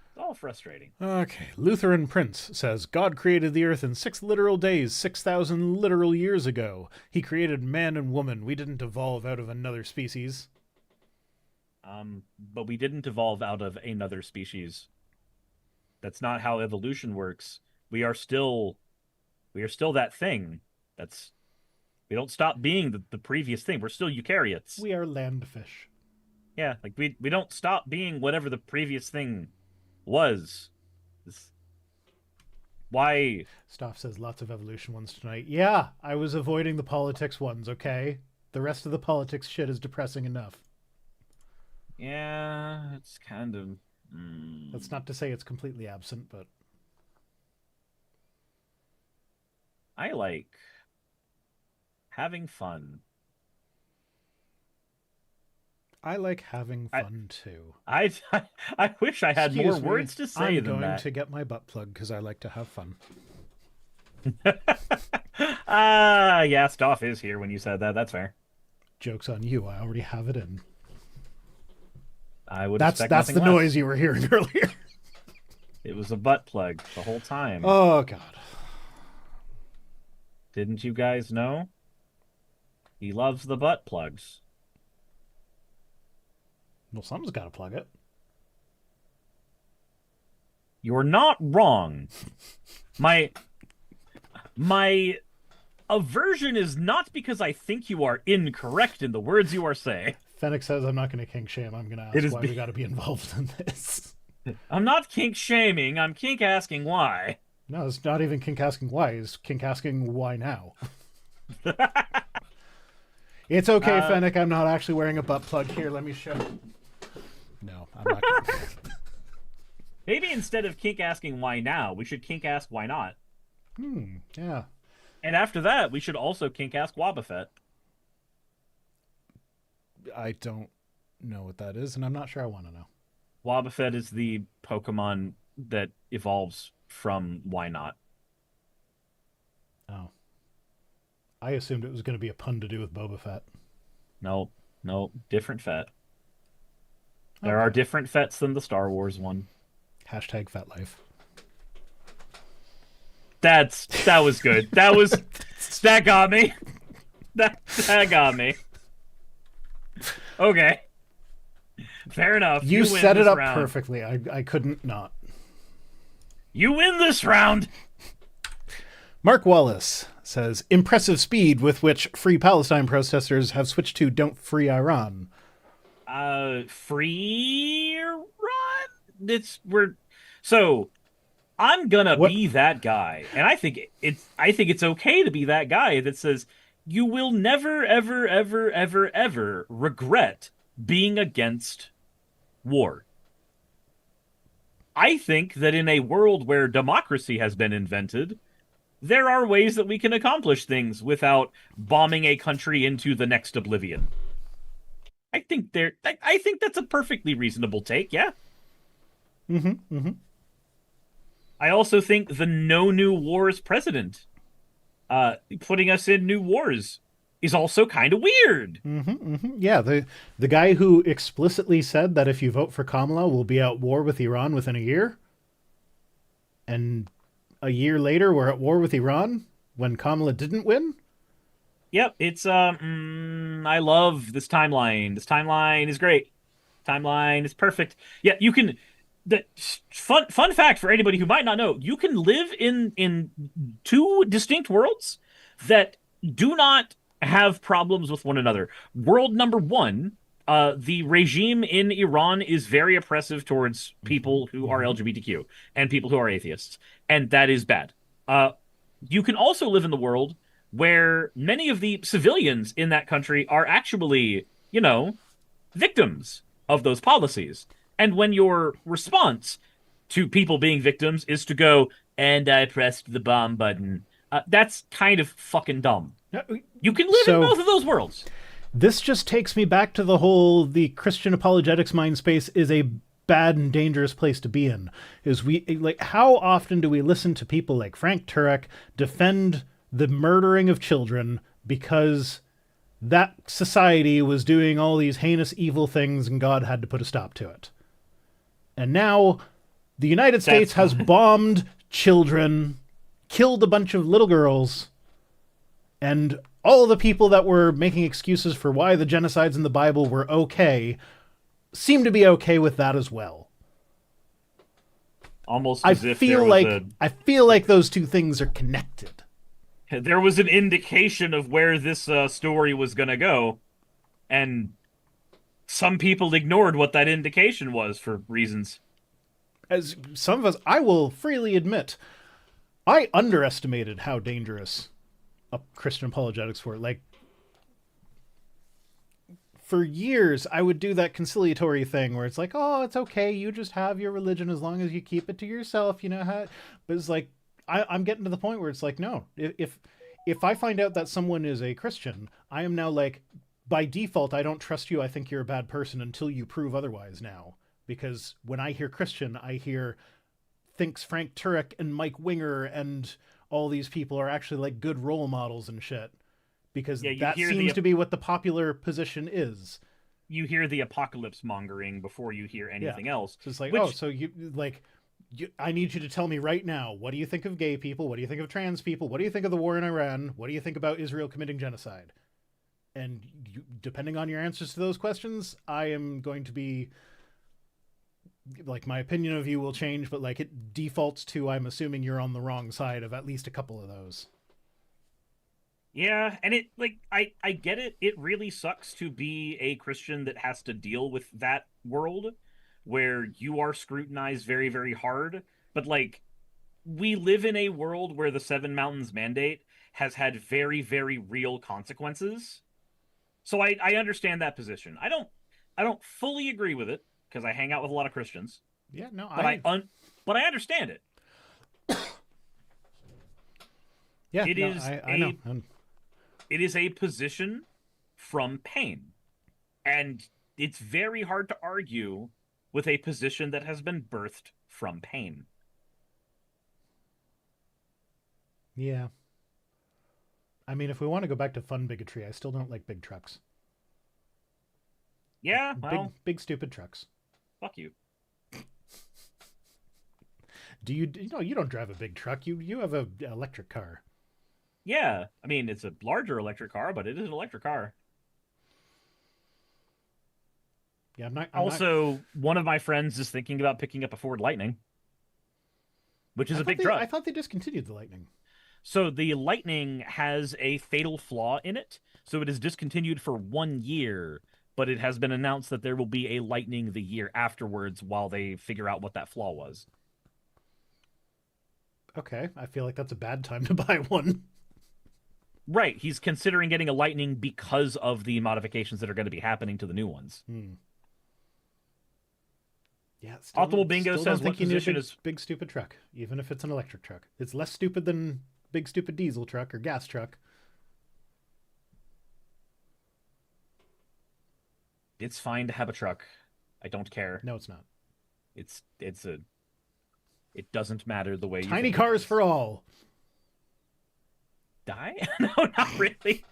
It's all frustrating. Okay, Lutheran Prince says God created the earth in 6 literal days, 6,000 literal years ago. He created man and woman. We didn't evolve out of another species. But we didn't evolve out of another species. That's not how evolution works. We are still that thing. That's we don't stop being the previous thing. We're still eukaryotes. We are landfish. Yeah, like we don't stop being whatever the previous thing was. This, why? Stoff says lots of evolution ones tonight. Yeah, I was avoiding the politics ones, okay? The rest of the politics shit is depressing enough. Yeah, it's kind of. That's not to say it's completely absent, but I like having fun. I like having fun too. I I wish I had Excuse more me, words to say I'm than going that. to get my butt plug because I like to have fun. Yeah, Stoff is here when you said that. That's fair. Joke's on you. I already have it in. I would That's expect the nothing less. noise you were hearing earlier. It was a butt plug the whole time. Oh god. Didn't you guys know? He loves the butt plugs. Well, someone's got to plug it. You're not wrong. My aversion is not because I think you are incorrect in the words you are saying. Fennec says I'm not going to kink shame. I'm going to ask why we got to be involved in this. I'm not kink shaming. I'm kink asking why. No, it's not even kink asking why. It's kink asking why now. It's okay, Fennec. I'm not actually wearing a butt plug. Here, let me show. No, I'm not. Maybe instead of kink asking why now, we should kink ask why not. Yeah. And after that, we should also kink ask Wobbuffet. I don't know what that is, and I'm not sure I want to know. Wobbuffet is the Pokemon that evolves from why not. Oh. I assumed it was going to be a pun to do with Boba Fett. No, different Fett. There are different Fets than the Star Wars one. Hashtag Fat Life. That was good. That got me. That got me. Okay. Fair enough. You win set it this up round. perfectly. I couldn't not. You win this round. Mark Wallace says, impressive speed with which Free Palestine protesters have switched to Don't Free Iran. Free run? So I'm gonna be that guy. And I think it's okay to be that guy that says you will never, ever, ever, ever, ever regret being against war. I think that in a world where democracy has been invented, there are ways that we can accomplish things without bombing a country into the next oblivion. I think that's a perfectly reasonable take, yeah? I also think the no new wars president putting us in new wars is also kind of weird. Yeah, the guy who explicitly said that if you vote for Kamala, we'll be at war with Iran within a year. And a year later, we're at war with Iran when Kamala didn't win. Yep, it's I love this timeline. This timeline is great. Timeline is perfect. Yeah, you can. The fun fact for anybody who might not know: you can live in two distinct worlds that do not have problems with one another. World number one, the regime in Iran is very oppressive towards people who are LGBTQ and people who are atheists, and that is bad. You can also live in the world where many of the civilians in that country are actually, victims of those policies. And when your response to people being victims is to go, and I pressed the bomb button. That's kind of fucking dumb. You can live in So- both of those worlds. This just takes me back to the whole the Christian apologetics mind space is a bad and dangerous place to be in. Is we like how often do we listen to people like Frank Turek defend the murdering of children because that society was doing all these heinous evil things and God had to put a stop to it. And now the United States has bombed children, killed a bunch of little girls, and all the people that were making excuses for why the genocides in the Bible were okay seem to be okay with that as well. Almost I as if feel like those two things are connected. there was an indication of where this story was going to go, and some people ignored what that indication was for reasons. As some of us, I will freely admit, I underestimated how dangerous Christian apologetics were. Like, for years, I would do that conciliatory thing where it's like, oh, it's okay, you just have your religion as long as you keep it to yourself, you know how. But it's like, I'm getting to the point where it's like, no, if I find out that someone is a Christian, I am now like, by default, I don't trust you. I think you're a bad person until you prove otherwise now. Because when I hear Christian, I hear thinks Frank Turek and Mike Winger and all these people are actually like good role models and shit. Because that seems to be what the popular position is. You hear the apocalypse mongering before you hear anything else. So it's like, so you like, I need you to tell me right now, what do you think of gay people? What do you think of trans people? What do you think of the war in Iran? What do you think about Israel committing genocide? And depending on your answers to those questions, I am going to be like, my opinion of you will change, but like it defaults to, I'm assuming you're on the wrong side of at least a couple of those. Yeah, and it like I get it. It really sucks to be a Christian that has to deal with that world where you are scrutinized very, very hard. But like, we live in a world where the Seven Mountains Mandate has had very, very real consequences. So I understand that position. I don't fully agree with it because I hang out with a lot of Christians. Yeah, no, but I understand it. Yeah, I know. It is a position from pain. And it's very hard to argue with a position that has been birthed from pain. Yeah. I mean, if we want to go back to fun bigotry, I still don't like big trucks. Yeah, well... Big stupid trucks. Fuck you. Do you know, you don't drive a big truck. You have an electric car. Yeah, I mean, it's a larger electric car, but it is an electric car. Yeah, I'm not. One of my friends is thinking about picking up a Ford Lightning, which is a big truck. I thought they discontinued the Lightning. So the Lightning has a fatal flaw in it, so it is discontinued for 1 year, but it has been announced that there will be a Lightning the year afterwards while they figure out what that flaw was. Okay, I feel like that's a bad time to buy one. Right, he's considering getting a Lightning because of the modifications that are going to be happening to the new ones. Yeah, Optimal Bingo says what position is big stupid truck, even if it's an electric truck. It's less stupid than big stupid diesel truck or gas truck. It's fine to have a truck. I don't care. No, it's not. It doesn't matter the way you Tiny cars for all. Die? No, not really.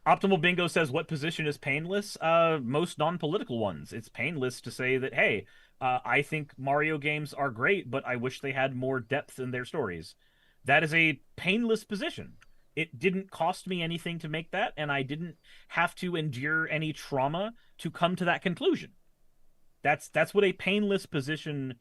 Optimal Bingo says, what position is painless? Most non-political ones. It's painless to say that, hey, I think Mario games are great, but I wish they had more depth in their stories. That is a painless position. It didn't cost me anything to make that, and I didn't have to endure any trauma to come to that conclusion. That's what a painless position,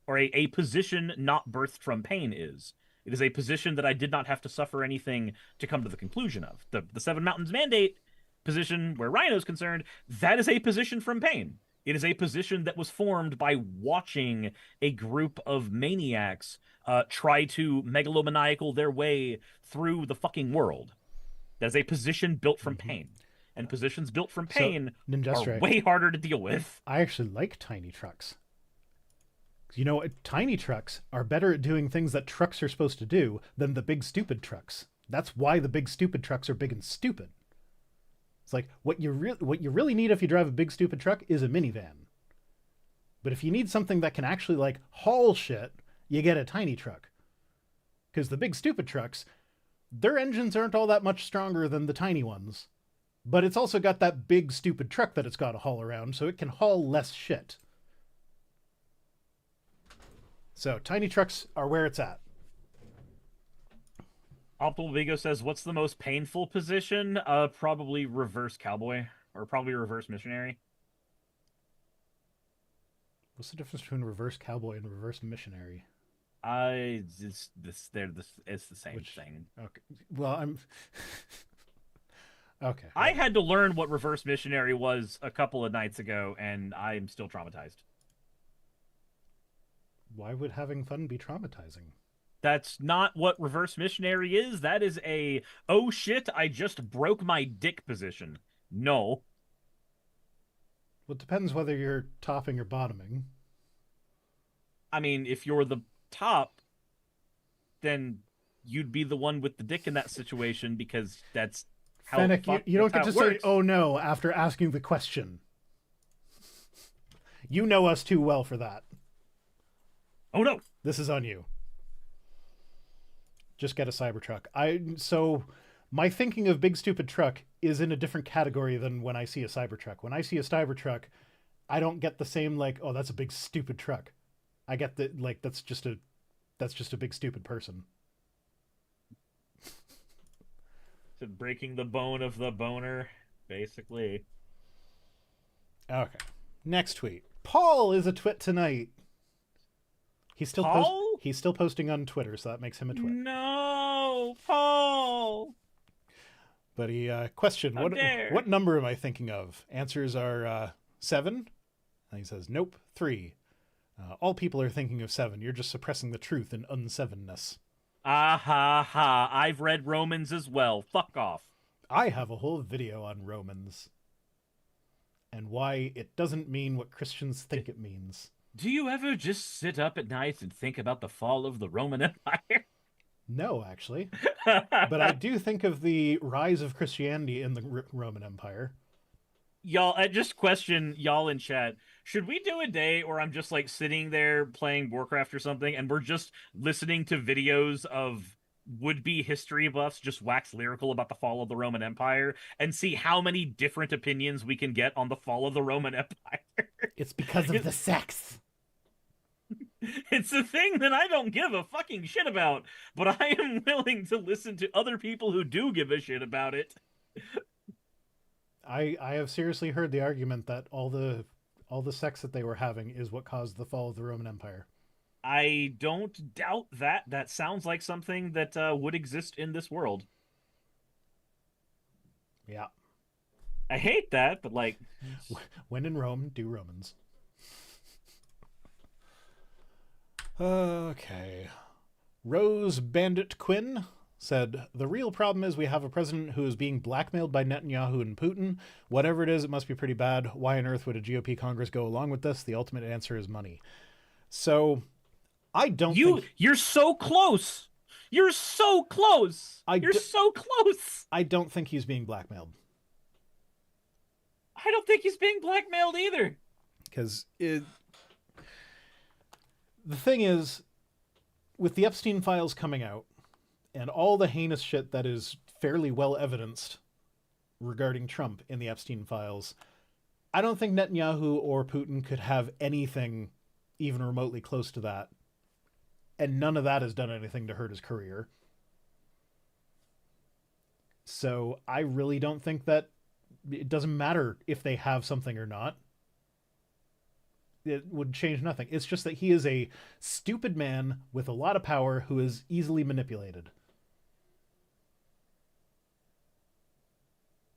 or a position not birthed from pain is. It is a position that I did not have to suffer anything to come to the conclusion of. The Seven Mountains Mandate position, where Rhino's concerned, that is a position from pain. It is a position that was formed by watching a group of maniacs try to megalomaniacal their way through the fucking world. That is a position built from pain. And positions built from pain are way harder to deal with. I actually like tiny trucks. You know, tiny trucks are better at doing things that trucks are supposed to do than the big stupid trucks. That's why the big stupid trucks are big and stupid. It's like what you really need if you drive a big stupid truck is a minivan. But if you need something that can actually like haul shit, you get a tiny truck. Because the big stupid trucks, their engines aren't all that much stronger than the tiny ones. But it's also got that big stupid truck that it's got to haul around, so it can haul less shit. So tiny trucks are where it's at. Optimal Vigo says, what's the most painful position? Probably reverse cowboy, or probably reverse missionary. What's the difference between reverse cowboy and reverse missionary? It's the same thing. Okay. Well, I'm okay. I had to learn what reverse missionary was a couple of nights ago, and I'm still traumatized. Why would having fun be traumatizing? That's not what reverse missionary is. That is a, oh shit, I just broke my dick position. No. Well, it depends whether you're topping or bottoming. I mean, if you're the top, then you'd be the one with the dick in that situation because that's how Fennec, you don't get to say, works. oh no, after asking the question. You know us too well for that. Oh no. This is on you. Just get a Cybertruck. So my thinking of big stupid truck is in a different category than when I see a Cybertruck. When I see a Cybertruck, I don't get the same like, oh, that's a big stupid truck. I get that like that's just a big stupid person. So breaking the bone of the boner, basically. Okay. Next tweet. Paul is a twit tonight. He's still posting on Twitter, so that makes him a twit. No, Paul. But he questioned, what number am I thinking of? Answers are 7. And he says, nope, 3. All people are thinking of 7. You're just suppressing the truth in unsevenness. Ah ha ha. I've read Romans as well. Fuck off. I have a whole video on Romans. And why it doesn't mean what Christians think it means. Do you ever just sit up at night and think about the fall of the Roman Empire? No, actually. But I do think of the rise of Christianity in the Roman Empire. Y'all, I just question y'all in chat. Should we do a day where I'm just like sitting there playing Warcraft or something and we're just listening to videos of would-be history buffs just wax lyrical about the fall of the Roman Empire and see how many different opinions we can get on the fall of the Roman Empire? It's because of the sex. It's a thing that I don't give a fucking shit about, but I am willing to listen to other people who do give a shit about it. I have seriously heard the argument that all the sex that they were having is what caused the fall of the Roman Empire. I don't doubt that. That sounds like something that would exist in this world. Yeah. I hate that, but like... When in Rome, do Romans. Okay. Rose Bandit Quinn said, the real problem is we have a president who is being blackmailed by Netanyahu and Putin. Whatever it is, it must be pretty bad. Why on earth would a GOP Congress go along with this? The ultimate answer is money. So, I don't think... You're so close! You're so close! You're so close! I don't think he's being blackmailed. I don't think he's being blackmailed either. Because the thing is, with the Epstein files coming out, and all the heinous shit that is fairly well evidenced regarding Trump in the Epstein files, I don't think Netanyahu or Putin could have anything even remotely close to that. And none of that has done anything to hurt his career. So I really don't think that it doesn't matter if they have something or not. It would change nothing. It's just that he is a stupid man with a lot of power who is easily manipulated.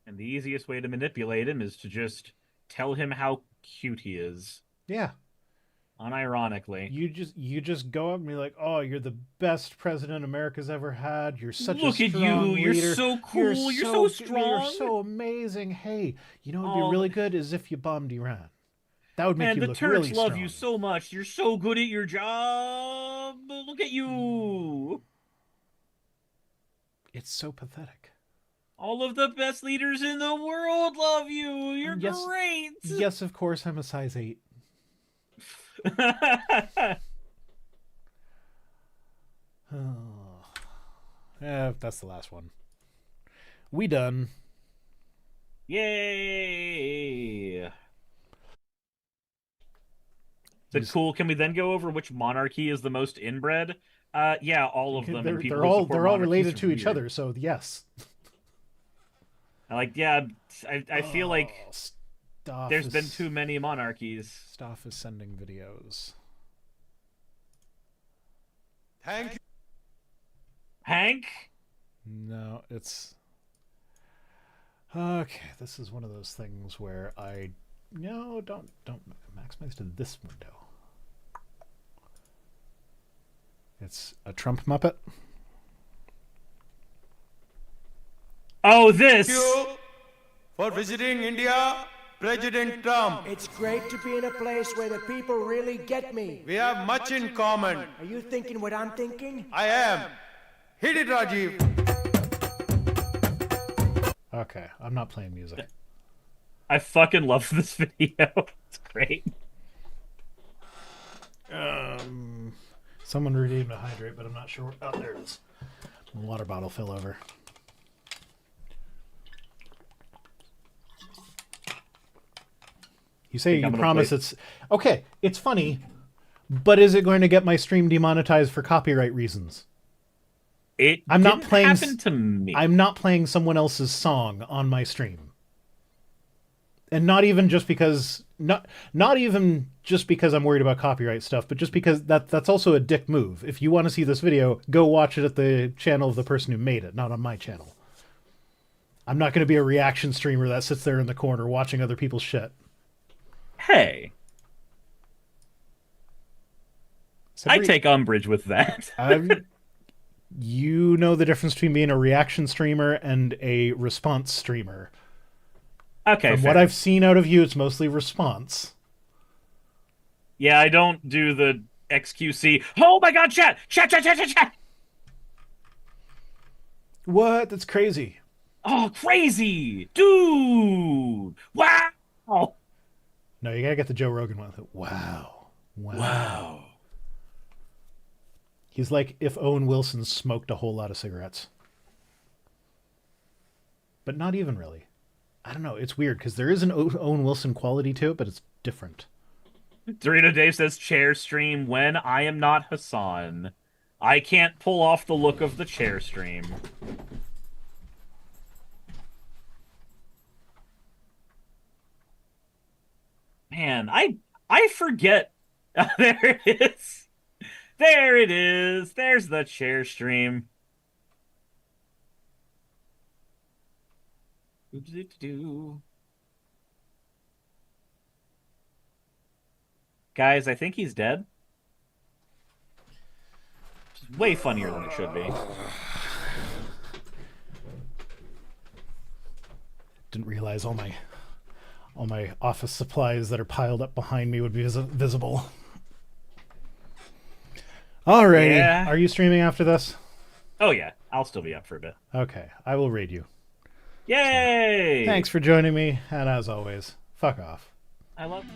And the easiest way to manipulate him is to just tell him how cute he is. Yeah. Unironically. You just go up and be like, oh, you're the best president America's ever had. You're such Look a strong at you. leader. You're so cool. You're so strong. You're so amazing. Hey, you know what would be really good is if you bombed Iran. That would make Man, you the look Turks really love strong. you so much. You're so good at your job. Look at you. It's so pathetic. All of the best leaders in the world love you. You're Yes, great. yes, of course, I'm a size 8. Oh. That's the last one. We done. Yay. Is it cool? Can we then go over which monarchy is the most inbred? Yeah, all of them. And people They're who all support they're all monarchies related are to each weird. other, so yes. Yeah, I feel like there's been is, too many monarchies. Staff is sending videos. Thank you. Hank? No, it's okay. This is one of those things where don't maximize to this window. It's a Trump Muppet. Oh, this! Thank you for visiting India, President Trump. It's great to be in a place where the people really get me. We have much in common. Are you thinking what I'm thinking? I am. Hit it, Rajiv. Okay, I'm not playing music. I fucking love this video. It's great. Someone redeemed a hydrate, but I'm not sure. Oh, there it is. Water bottle fell over. You say you promise it's okay. It's funny, but is it going to get my stream demonetized for copyright reasons? I'm not playing. Happen to me. I'm not playing someone else's song on my stream, and not even just because not even just because I'm worried about copyright stuff, but just because that's also a dick move. If you want to see this video, go watch it at the channel of the person who made it, not on my channel. I'm not going to be a reaction streamer that sits there in the corner watching other people's shit. Hey. I take umbrage with that. You know the difference between being a reaction streamer and a response streamer. Okay, From what I've seen out of you, it's mostly response. Yeah, I don't do the XQC. Oh my god, chat! Chat! What? That's crazy. Oh, crazy! Dude! Wow! No, you gotta get the Joe Rogan one. Wow. He's like if Owen Wilson smoked a whole lot of cigarettes. But not even really. I don't know. It's weird because there is an Owen Wilson quality to it, but it's different. Dorito Dave says, chair stream when I am not Hassan. I can't pull off the look of the chair stream. Man, I forget. There it is. There it is. There's the chair stream. Guys, I think he's dead. Which is way funnier than it should be. Didn't realize all my office supplies that are piled up behind me would be visible. Alrighty. Yeah. Are you streaming after this? Oh yeah, I'll still be up for a bit. Okay, I will raid you. Yay! Thanks for joining me, and as always, fuck off. I love you.